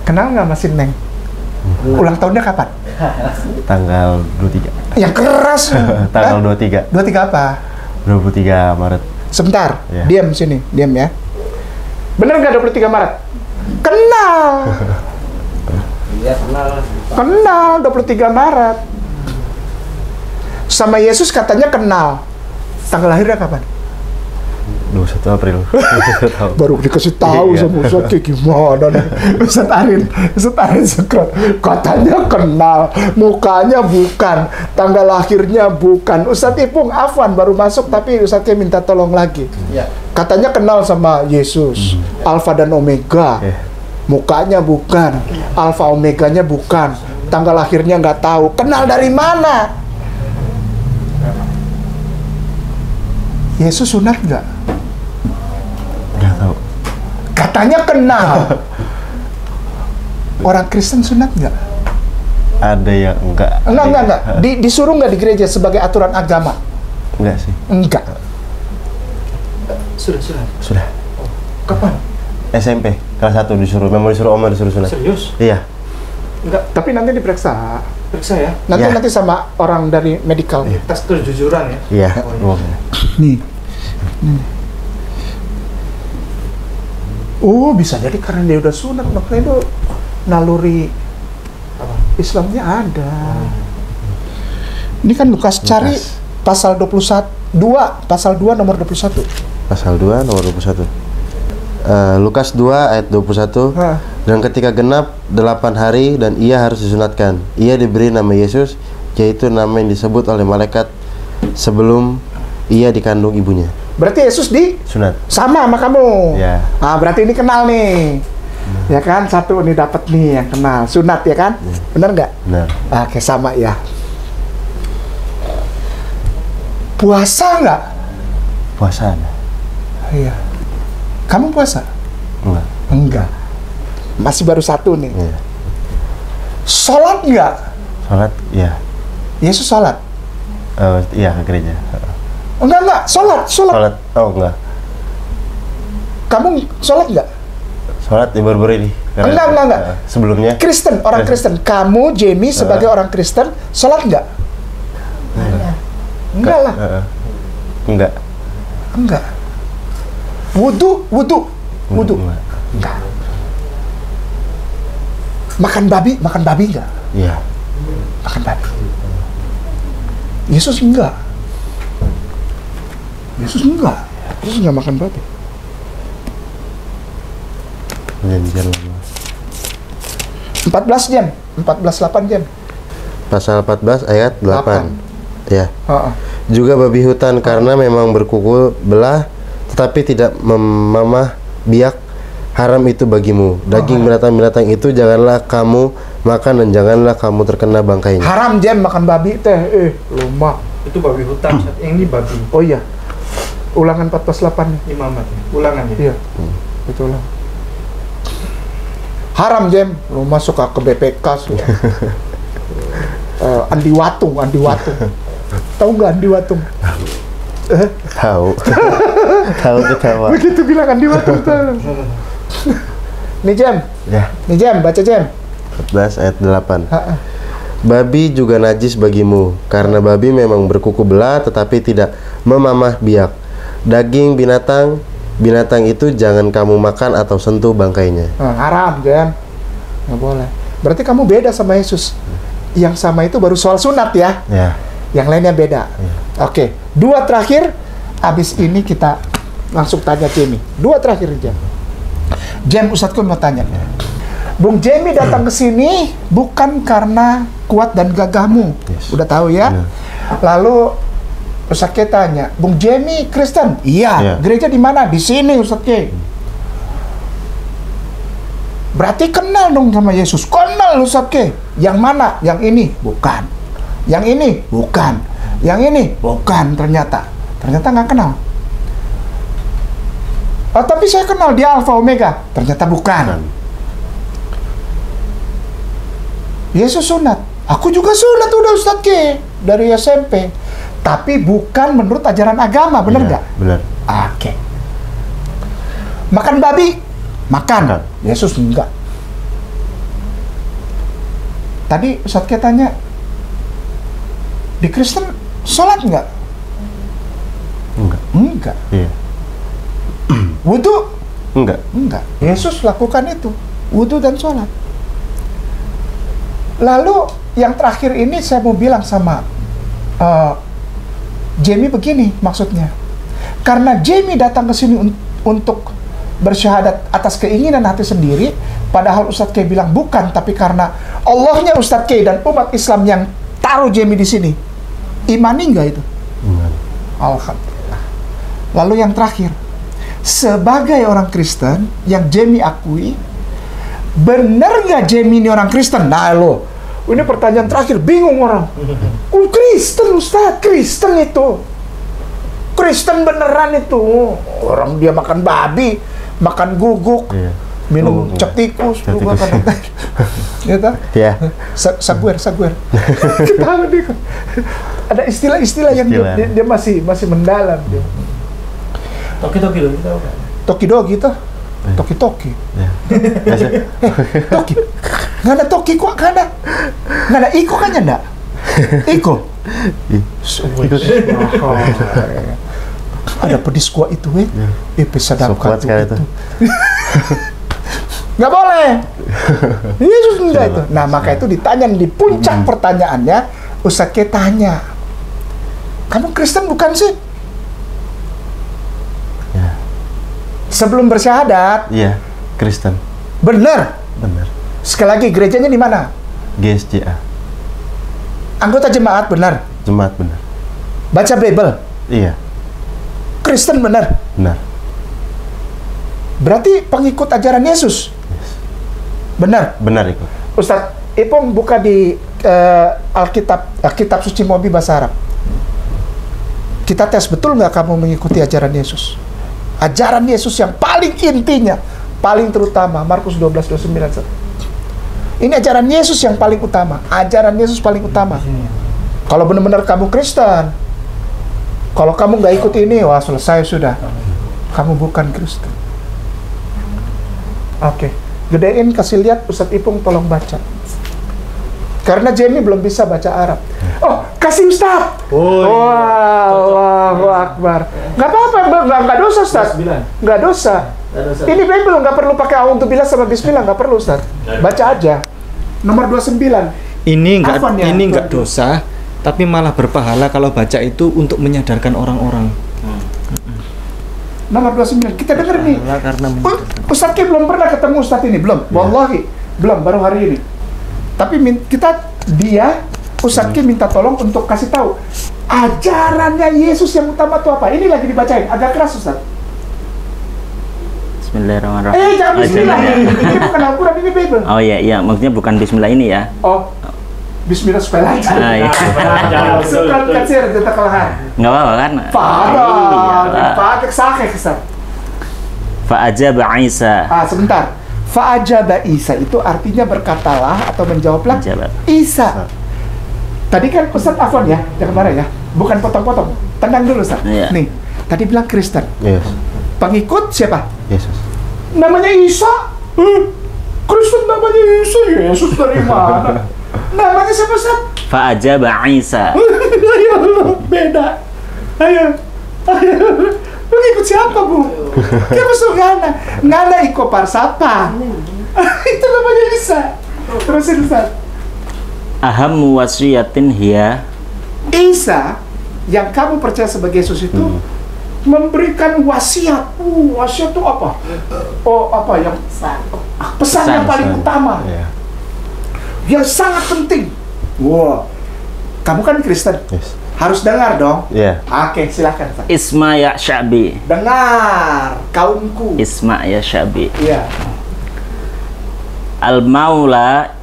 Kenal nggak Mas Neng? Ulang tahunnya kapan? Tanggal 23. Yang keras. Tanggal 23. 23 apa? 23 Maret. Sebentar, Ya. diam sini, diam ya. Bener nggak 23 Maret? Kenal. Iya, Kenal 23 Maret. Sama Yesus katanya kenal. Tanggal lahirnya kapan? 21 April. Baru dikasih tahu Iya. sama Ustadz kayak gimana nih. Ustadz Arin sekret. Katanya kenal, mukanya bukan, tanggal lahirnya bukan. Ustadz Ipung Afwan baru masuk tapi Ustadznya minta tolong lagi. Iya. Katanya kenal sama Yesus, Alfa dan Omega. Mukanya bukan, Alfa Omeganya bukan, tanggal lahirnya nggak tahu. Kenal dari mana? Yesus sunat nggak? Nggak tahu. Katanya kenal. Orang Kristen sunat nggak? Ada yang enggak. Enggak. Disuruh nggak di gereja sebagai aturan agama? Enggak sih. Enggak. Sudah. Kapan? SMP kelas 1 disuruh. Memang disuruh Oma disuruh sunat. Serius? Iya. Enggak. Tapi nanti diperiksa. Periksa ya? Nanti sama orang dari medical. Tes kejujuran ya? Iya. Nih. Oh, bisa jadi karena dia udah sunat, makanya itu naluri Islamnya ada. Ini kan Lukas cari pasal 21, pasal 2 nomor 21. Pasal 2 nomor 21. Lukas 2 ayat 21. Dan ketika genap 8 hari dan ia harus disunatkan, ia diberi nama Yesus, yaitu nama yang disebut oleh malaikat sebelum ia dikandung ibunya. Berarti Yesus di Sunat. sama kamu. Ya. Berarti ini kenal nih. Ya kan, satu nih dapat nih yang kenal. Sunat ya kan? Benar nggak? Benar. Oke, sama ya. Puasa nggak? Puasa ada? Iya. Kamu puasa? Enggak. Enggak. Masih baru satu nih. Iya. Sholat nggak? Sholat? Iya. Yesus sholat? Iya, ke gereja. Enggak. Sholat. Sholat? Oh, enggak. Kamu sholat nggak? Sholat di baru-baru ini. Enggak. Sebelumnya? Kristen, orang Kristen. Kamu, Jamie, sebagai orang Kristen, sholat nggak? Enggak lah. Enggak. Wudu. Enggak. Makan babi enggak? Iya. Makan babi. Yesus enggak. Yesus enggak makan babi. Perjanjian lama. 14 jam. 14:8 jam. Pasal 14 ayat 8. Ya. Juga babi hutan karena memang berkuku belah tetapi tidak memamah biak, haram itu bagimu. Daging binatang-binatang itu janganlah kamu makan dan janganlah kamu terkena bangkainya. Haram jam makan babi teh. Lumah. Itu babi hutan. Yang ini babi. Oh iya. Ulangan 14:8 nih. Imamat. Ulangan ya? Iya. Betul lah. Haram jam. Lumah suka ke BPK suka. Andi Watung. Tahu nggak Andi Watung? Tahu. Tahu ketawa. Begitu bilang Andi Watung tahu. Nih Jam. Ya. Nih Jam, baca Jam. 14 ayat 8. Babi juga najis bagimu, karena babi memang berkuku belah tetapi tidak memamah biak. Daging binatang itu jangan kamu makan atau sentuh bangkainya. Haram, Jan. Nggak boleh. Berarti kamu beda sama Yesus. Yang sama itu baru soal sunat ya. Ya. Yang lainnya beda. Oke, 2 terakhir. Abis ini kita langsung tanya Jamie. 2 terakhir, Jam. Jam, Ustadz mau tanya. Bung Jamie datang ke sini bukan karena kuat dan gagahmu. Yes. Udah tahu ya? Lalu Ustadz K tanya, Bung Jamie Kristen? Iya. Gereja di mana? Di sini, Ustadz K. Berarti kenal dong sama Yesus. Kenal, Ustadz K. Yang mana? Yang ini? Bukan. Yang ini? Bukan. Yang ini? Bukan, ternyata nggak kenal. Oh, tapi saya kenal dia Alpha Omega. Ternyata bukan. Yesus sunat. Aku juga sunat udah Ustadz K. Dari SMP. Tapi bukan menurut ajaran agama, bener nggak? Benar. Oke. Makan babi? Makan. Yesus enggak. Tadi Ustadz K tanya, di Kristen sholat nggak? Enggak. Iya. Wudhu? Enggak. Yesus lakukan itu, wudhu dan sholat. Lalu yang terakhir ini saya mau bilang sama Jamie begini maksudnya. Karena Jamie datang ke sini untuk bersyahadat atas keinginan hati sendiri, padahal Ustadz K bilang bukan, tapi karena Allahnya Ustadz K dan umat Islam yang taruh Jamie di sini. Imani nggak itu? Alhamdulillah. Lalu yang terakhir, sebagai orang Kristen yang Jamie akui, benar nggak Jamie ini orang Kristen? Nah lo, ini pertanyaan terakhir, bingung orang. Kristen Ustadz, Kristen itu. Kristen beneran itu. Orang dia makan babi, makan guguk, minum cap tikus, juga kan. Ya. Saguer. Ketawa dia. Ada istilah-istilah yang dia masih mendalam dia. Toki-toki loh, kita apa? Toki-dogi tuh. Toki-toki. Toki. Nggak ada toki kok, nggak ada iko kan ya nggak? Iko. Ada pedis kuah itu, bisa dapat itu. Nggak boleh. Yesus enggak itu. Nah, maka itu ditanya di puncak pertanyaannya, Ustadz K tanya, kamu Kristen bukan sih? Sebelum bersyahadat. Iya, Kristen. Benar. Sekali lagi, gerejanya di mana? GSJA. Anggota jemaat, benar. Jemaat, benar. Baca Bible. Iya. Kristen, benar. Berarti pengikut ajaran Yesus. Benar. Ikut. Ustadz Ipong buka di Alkitab Suci Mobi bahasa Arab. Kita tes, betul nggak kamu mengikuti ajaran Yesus? Ajaran Yesus yang paling intinya, paling terutama, Markus 12:29. Ini ajaran Yesus yang paling utama. Ajaran Yesus paling utama. Kalau benar-benar kamu Kristen, kalau kamu nggak ikut ini, wah selesai sudah. Kamu bukan Kristen. Oke. Gedein, kasih lihat, Ustadz Ipung tolong baca. Karena Jamie belum bisa baca Arab. Oh, kasih Ustadz. Allahu Akbar. Nggak apa-apa, nggak dosa Ustadz. Nggak dosa. Ini Bible nggak perlu pakai A'udzubillah sama Bismillah, nggak perlu Ustadz. Baca aja. Nomor 29. Ini nggak dosa, tapi malah berpahala kalau baca itu untuk menyadarkan orang-orang. Nomor 29. Kita dengar nih. Ustadz Ki belum pernah ketemu Ustadz ini, belum. Wallahi, belum, baru hari ini. Tapi Ustadz Ki minta tolong untuk kasih tahu ajarannya Yesus yang utama itu apa. Ini lagi dibacain, agak keras Ustadz. Bismillahirrahmanirrahim. Jangan Bismillah. Ini bukan Al-Quran, ini Bible. Oh iya, maksudnya bukan Bismillah ini ya. Oh, Bismillah supaya lancar. Iya. Surat kecil kita kelahan. Nggak apa-apa kan? Pakai sakit Ustadz. Fa'ajaba Isa. Sebentar. Fa'ajaba Isa itu artinya berkatalah atau menjawablah Isa. Tadi kan Ustadz Afwan ya, jangan marah ya. Bukan potong-potong. Tenang dulu Ustadz. Iya. Nih, tadi bilang Kristen. Yes. Pengikut siapa? Yesus. Namanya Isa. Kristen namanya Isa. Yesus dari mana? Namanya siapa, Ustaz? Fa'ajaba Isa. Ayo, beda. Ayo. Lu ikut siapa, Bu? Kayak masuk Ngana iko Parsapa. Itu namanya Isa. Terusin, Ustaz. Ahammu wasiyatin hiya. Isa yang kamu percaya sebagai Yesus itu memberikan wasiat. Wasiat itu apa? Oh, apa yang pesan yang paling utama. Iya. Yang sangat penting. Wow. Kamu kan Kristen. Yes. Harus dengar dong. Iya. Oke, silakan, Ustaz. Isma ya Syabi. Dengar, kaumku. Isma ya Syabi. Iya. Al-Maula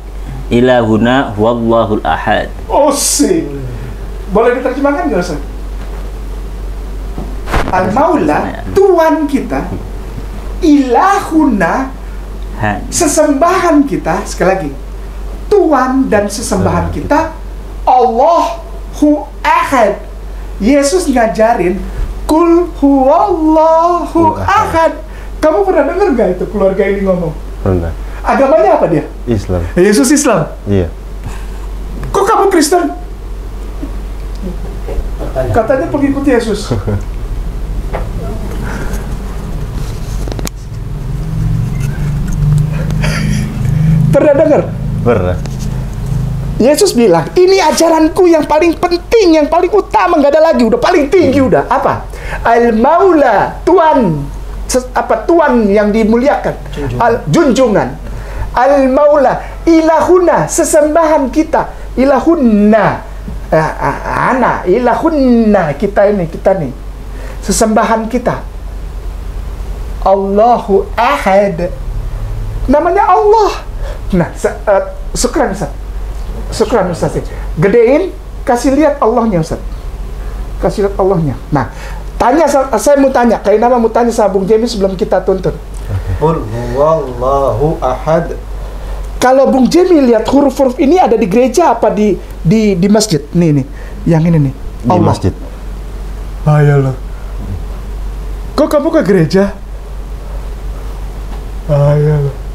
ilahuna wallahul ahad. Oh, sih. Boleh diterjemahkan nggak, Ustaz? Al-Maula, Tuhan kita, ilahuna, sesembahan kita, sekali lagi, Tuhan dan sesembahan kita, Allahu Ahad. Yesus ngajarin, Kul huwallahu ahad. Kamu pernah dengar nggak itu keluarga ini ngomong? Pernah. Agamanya apa dia? Islam. Yesus Islam. Iya. Kok kamu Kristen? Katanya pengikut Yesus. Pernah dengar? Pernah. Yesus bilang, ini ajaranku yang paling penting, yang paling utama, nggak ada lagi, udah paling tinggi udah. Apa? Al-Maula, Tuhan, Tuhan yang dimuliakan, junjungan. Al-Maula, ilahuna, sesembahan kita, ilahunna, ilahunna, kita nih, sesembahan kita. Allahu Ahad, namanya Allah. Nah, syukran Ustaz. Syukran Ustaz. Gedein, kasih lihat Allahnya Ustaz. Kasih lihat Allahnya. Nah, saya mau tanya, kayak nama mau tanya sama Bung Jemi sebelum kita tuntun. Qul huwallahu ahad. Kalau Bung Jemi lihat huruf-huruf ini ada di gereja apa di masjid? Nih, yang ini nih. Di masjid. Ayolah. Kok kamu ke gereja? Ayolah.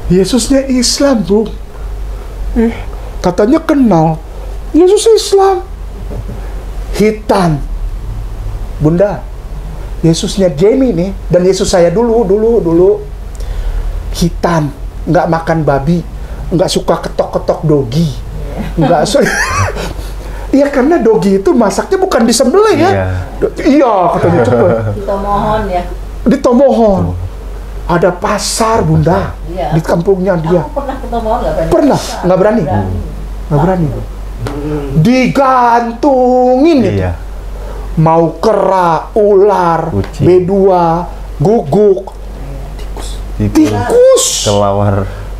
Yesusnya Islam, Bu. Katanya kenal. Yesus Islam. Hitam. Bunda, Yesusnya Jamie nih, dan Yesus saya dulu. Hitam, nggak makan babi, nggak suka ketok-ketok dogi. Nggak suka. Iya, karena dogi itu masaknya bukan disembelih ya. Iya, katanya cepet. Ditomohon ya. Ditomohon. Ada pasar, Bunda, di kampungnya dia. Aku pernah ditomohon nggak berani? Pernah, nggak berani. Nggak berani. Digantungin itu. Iya. Mau kera, ular, Kucing. B2, guguk, tikus,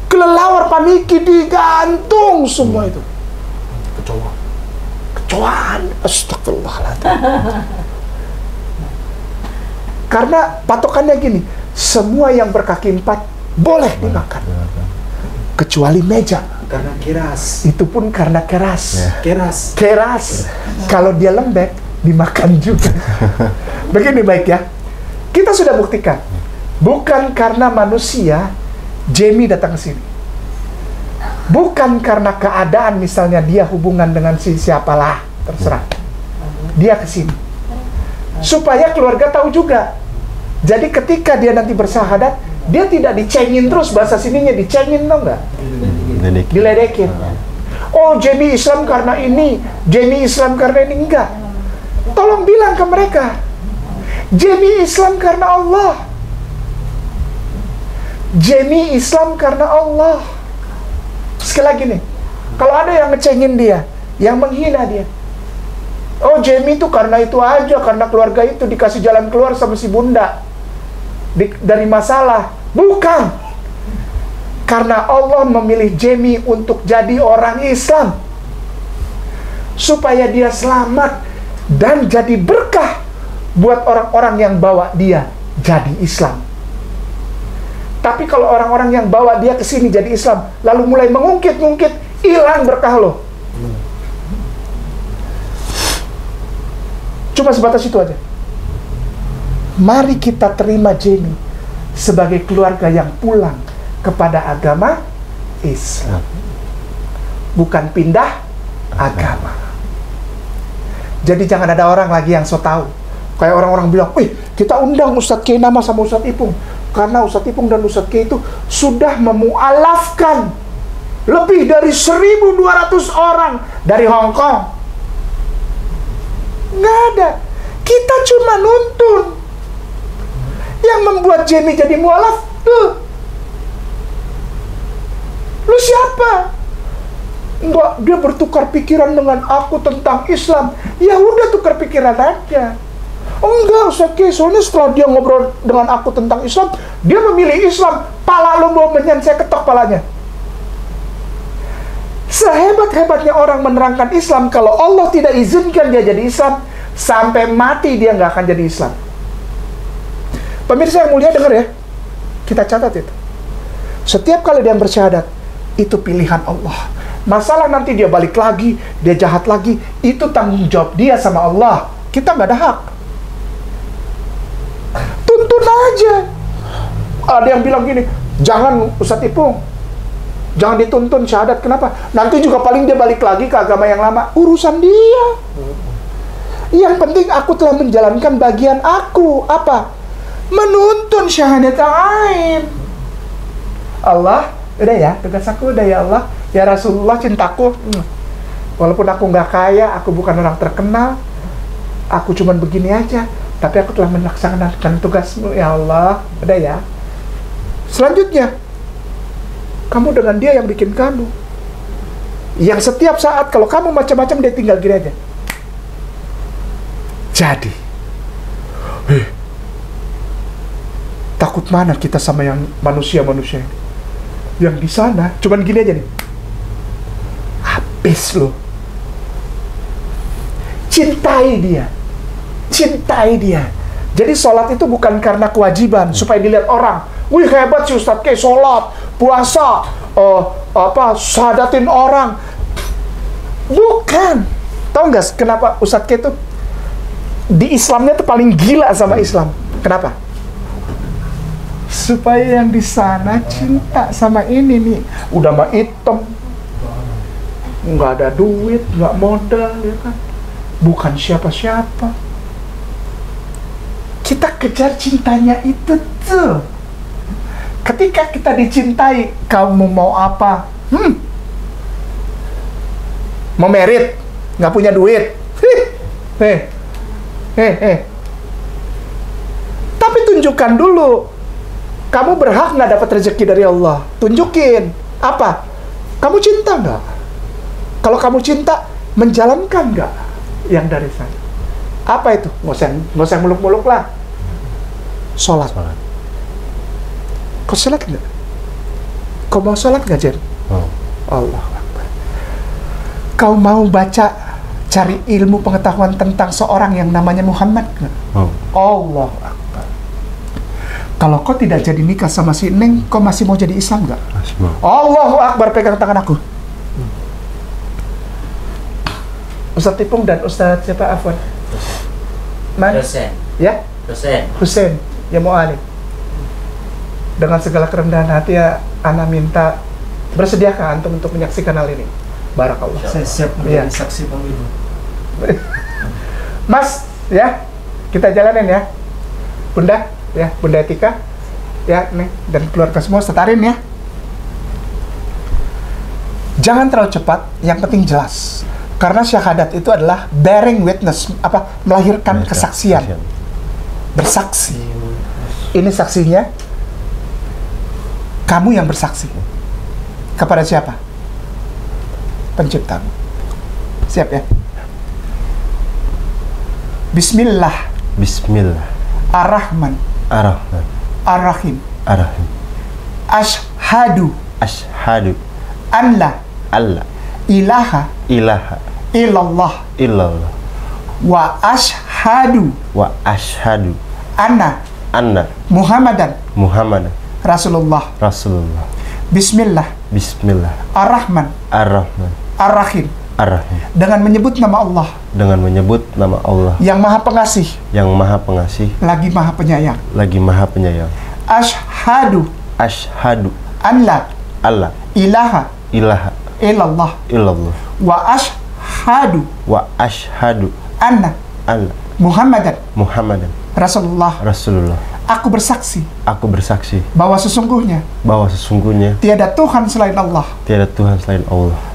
kelelawar paniki digantung semua itu. Kecoaan. Astagfirullahaladzim. Karena patokannya gini, semua yang berkaki 4 boleh dimakan, kecuali meja. Karena keras. Itu pun karena keras. Keras. Kalau dia lembek, dimakan juga. Begini baik ya, kita sudah buktikan, bukan karena manusia Jamie datang ke sini, bukan karena keadaan, misalnya dia hubungan dengan siapalah, terserah, dia ke sini supaya keluarga tahu juga. Jadi ketika dia nanti bersahadat, dia tidak dicengin terus, bahasa sininya dicengin, tau nggak? Diledekin. Oh, Jamie Islam karena ini, Jamie Islam karena ini. Enggak. Tolong bilang ke mereka, Jamie Islam karena Allah. Jamie Islam karena Allah. Sekali lagi nih, kalau ada yang ngecengin dia, yang menghina dia, oh Jamie itu karena itu aja, karena keluarga itu dikasih jalan keluar sama si bunda dari masalah. Bukan. Karena Allah memilih Jamie untuk jadi orang Islam, supaya dia selamat dan jadi berkah buat orang-orang yang bawa dia jadi Islam. Tapi kalau orang-orang yang bawa dia ke sini jadi Islam, lalu mulai mengungkit-ungkit, hilang berkah lo. Cuma sebatas itu aja. Mari kita terima Jamie sebagai keluarga yang pulang kepada agama Islam. Bukan pindah agama. Jadi jangan ada orang lagi yang so tahu. Kayak orang-orang bilang, wih, kita undang Ustadz Kiai Nama sama Ustadz Ipung. Karena Ustadz Ipung dan Ustadz Kiai itu sudah memualafkan lebih dari 1.200 orang dari Hong Kong. Nggak ada. Kita cuma nuntun. Yang membuat Jamie jadi mualaf, lu siapa? Enggak, dia bertukar pikiran dengan aku tentang Islam. Ya udah, tukar pikiran aja. Enggak, Ustaz Kiai, soalnya setelah dia ngobrol dengan aku tentang Islam, dia memilih Islam. Pala lu mau menyan, saya ketok palanya. Sehebat-hebatnya orang menerangkan Islam, kalau Allah tidak izinkan dia jadi Islam, sampai mati dia nggak akan jadi Islam. Pemirsa yang mulia, dengar ya, kita catat itu. Setiap kali dia bersyahadat, itu pilihan Allah. Masalah nanti dia balik lagi, dia jahat lagi, itu tanggung jawab dia sama Allah. Kita nggak ada hak. Tuntun aja. Ada yang bilang gini, jangan Ustadz Ipung, jangan dituntun syahadat. Kenapa? Nanti juga paling dia balik lagi ke agama yang lama. Urusan dia. Yang penting aku telah menjalankan bagian aku. Apa? Menuntun syahadat yang lain. Allah, udah ya, tugas aku udah ya Allah. Ya Rasulullah, cintaku. Walaupun aku nggak kaya, aku bukan orang terkenal, aku cuman begini aja, tapi aku telah melaksanakan tugasmu ya Allah. Udah ya. Selanjutnya, kamu dengan dia yang bikin kamu. Yang setiap saat kalau kamu macam-macam, dia tinggal gini aja. Jadi, takut mana kita sama yang manusia-manusia ini? Yang di sana cuman gini aja nih. Habis lo. Cintai dia. Cintai dia. Jadi sholat itu bukan karena kewajiban supaya dilihat orang. Wih, hebat sih Ustadz Kiai, sholat, puasa, syahadatin orang. Bukan. Tahu nggak kenapa Ustadz Kiai itu di Islamnya tuh paling gila sama Islam? Kenapa? Supaya yang di sana cinta sama ini nih. Udah mah hitam, nggak ada duit, nggak modal, ya kan? Bukan siapa-siapa. Kita kejar cintanya itu tuh. Ketika kita dicintai, kamu mau apa? Mau merit, nggak punya duit. Tapi tunjukkan dulu. Kamu berhak nggak dapat rezeki dari Allah. Tunjukin. Apa? Kamu cinta nggak? Kalau kamu cinta, menjalankan nggak yang dari sana? Apa itu? Nggak usah muluk-muluk lah. Sholat. Kau sholat nggak? Kau mau sholat nggak, Jen? Allah Akbar. Kau mau baca, cari ilmu pengetahuan tentang seorang yang namanya Muhammad nggak? Allah Akbar. Kalau kau tidak jadi nikah sama si Neng, kau masih mau jadi Islam nggak? Allahu Akbar, pegang tangan aku. Ustadz Ipung dan Ustadz siapa? Afwan? Hussein. Ya? Hussein. Ya mau alim. Dengan segala kerendahan hati ya, Ana minta bersediakah antum untuk menyaksikan hal ini? Barakallah. Saya siap menjadi saksi pemilu. Mas, ya, kita jalanin ya. Bunda, ya, Bunda Etika, ya, nih, dan keluarga semua setarin ya. Jangan terlalu cepat, yang penting jelas. Karena syahadat itu adalah bearing witness, melahirkan kesaksian. Bersaksi. Ini saksinya, kamu yang bersaksi. Kepada siapa? Penciptamu. Siap ya? Bismillah. Ar-Rahman. Ar-Rahim. Ashhadu. An la ilaha illallah. Wa ashhadu. Anna. Muhammadan. Rasulullah. Bismillah. Ar-Rahman. Ar-Rahim. Dengan menyebut nama Allah. Yang Maha Pengasih. Lagi Maha Penyayang. Ashhadu. an la alla ilaha ilaha illallah illallah wa ashhadu anna Muhammadan Rasulullah. Aku bersaksi bahwa sesungguhnya tiada Tuhan selain Allah.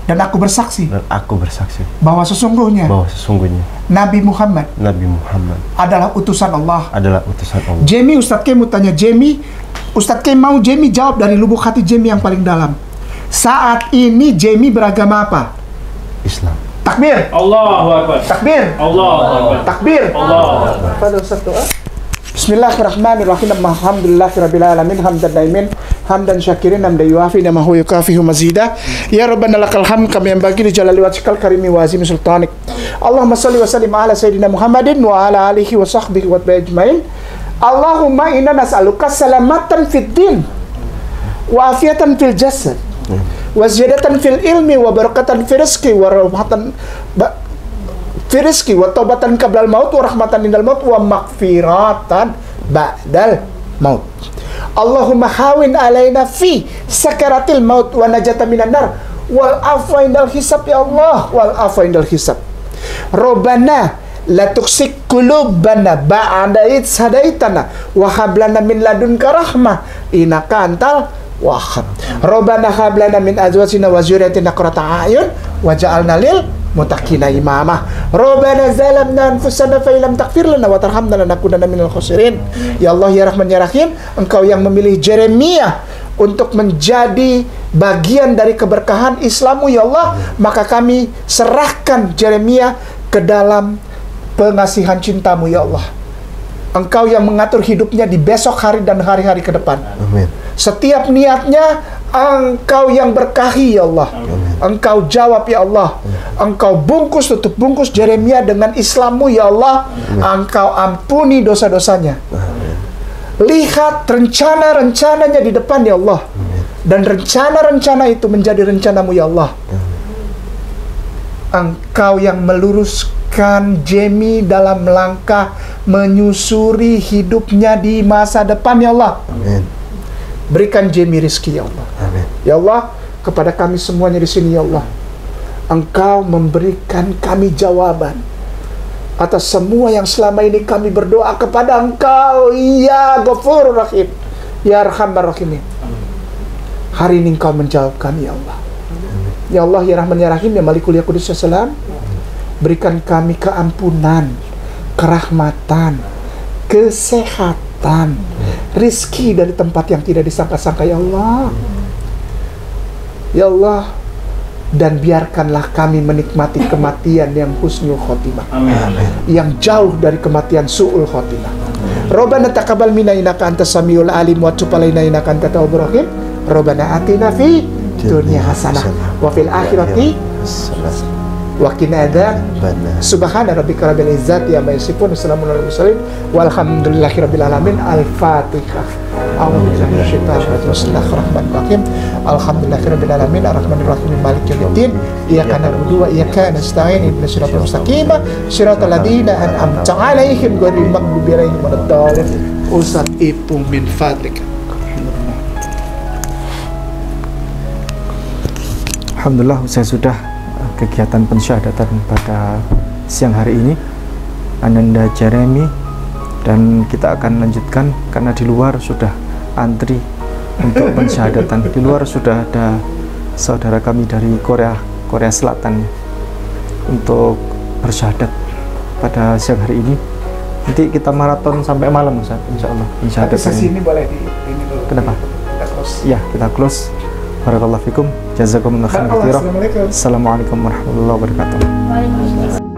Dan aku bersaksi bahwa sesungguhnya Nabi Muhammad adalah utusan Allah. Jamie, Ustadz Kim mau tanya Jamie. Ustadz Kim mau Jamie jawab dari lubuk hati Jamie yang paling dalam. Saat ini Jamie beragama apa? Islam. Takbir. Allahu Akbar. Takbir. Allahu Akbar. Takbir. Allahu Akbar. Pada Ustaz doa. Bismillahirrahmanirrahim. Alhamdulillahirabbil alamin hamdan daimin hamdan syakirin hamdan yuafi namahu yukafihu mazida. Ya Rabbana lakal hamd kama yanbaghi li jalali wajhikal karimi wa azimi sultanik. Allahumma shalli wa sallim ala sayyidina Muhammadin wa ala alihi wa sahbihi wa ajmain. Allahumma inna nas'aluka salamatan fid din wa afiatan fil jasad wa ziyadatan fil ilmi wa barakatan fil rizqi wa rahmatan fi rizqi wa taubatan qablal maut wa rahmatan indal maut wa maghfiratan ba'dal maut. Allahumma hawin alaina fi sakaratil maut wa najatan minan nar wal afwa indal hisab ya Allah wal afwa indal hisab. Rabbana la tuksik qulubana ba'da id hadaitana wa hab lana min ladunka rahmah innaka antal wahhab. Rabbana hab lana min azwajina wa dzurriyyatina qurrata a'yun waj'alna lil muttaqina imama. Rabbana zalamna anfusana fa illam taghfir lana wa tarhamna lanakunanna minal khasirin. Ya Allah ya Rahman ya Rahim, Engkau yang memilih Jeremia untuk menjadi bagian dari keberkahan Islammu ya Allah, maka kami serahkan Jeremia ke dalam pengasihan cintamu ya Allah. Engkau yang mengatur hidupnya di besok hari dan hari-hari ke depan. Amin. Setiap niatnya Engkau yang berkahi ya Allah. Engkau jawab ya Allah. Engkau bungkus tutup bungkus Jeremia dengan Islammu ya Allah. Engkau ampuni dosa-dosanya. Lihat rencana-rencananya di depan ya Allah. Dan rencana-rencana itu menjadi rencanamu ya Allah. Engkau yang meluruskan Jamie dalam langkah menyusuri hidupnya di masa depan ya Allah. Amin. Berikan Jamie rezeki ya Allah. Amin. Ya Allah, kepada kami semuanya di sini ya Allah, Engkau memberikan kami jawaban atas semua yang selama ini kami berdoa kepada Engkau. Ya Ghafurur Rahim, Ya Arhamar Rahimin. Hari ini Engkau menjawab kami ya Allah. Ya Allah ya Rahman ya Rahim, ya Malikul ya Qudus ya Salam, berikan kami keampunan, kerahmatan, kesehatan, rizki dari tempat yang tidak disangka-sangka ya Allah. Ya Allah, dan biarkanlah kami menikmati kematian yang husnul khotimah. Amin. Yang jauh dari kematian su'ul khotimah. Rabbana taqabbal minna innaka antas samiul alim wa tub alaina innaka antat tawwabur rahim. Rabbana atina fi dunya hasanah wa fil akhirati wa qina adzabannar. Subhana rabbika rabbil izzati amma yasifun, wassalamun alal mursalin walhamdulillahi rabbil alamin. Al-Fatihah. A'udzubillahi minasyaitonir rajim. Bismillahirrahmanirrahim. Alhamdulillahi rabbil alamin arrahmanir rahim maliki yaumiddin. Iyyaka na'budu wa iyyaka nasta'in ihdinas siratal mustaqim siratal ladzina an'amta 'alaihim ghairil maghdubi 'alaihim waladdallin. Ustaz Ipung min fadlika. Alhamdulillah, saya sudah kegiatan pensyahadatan pada siang hari ini Ananda Jeremy, dan kita akan lanjutkan karena di luar sudah antri untuk pensyahadatan. Di luar sudah ada saudara kami dari Korea Selatan untuk bersyahadat pada siang hari ini. Nanti kita maraton sampai malam Ustaz, insyaallah pensyahadatan. Sesi ini boleh di ini dulu. Kenapa? Kita close. Ya, kita close. Barakallahu fikum. Jazakumullah khairan. Assalamualaikum warahmatullahi wabarakatuh. Waalaikumsalam.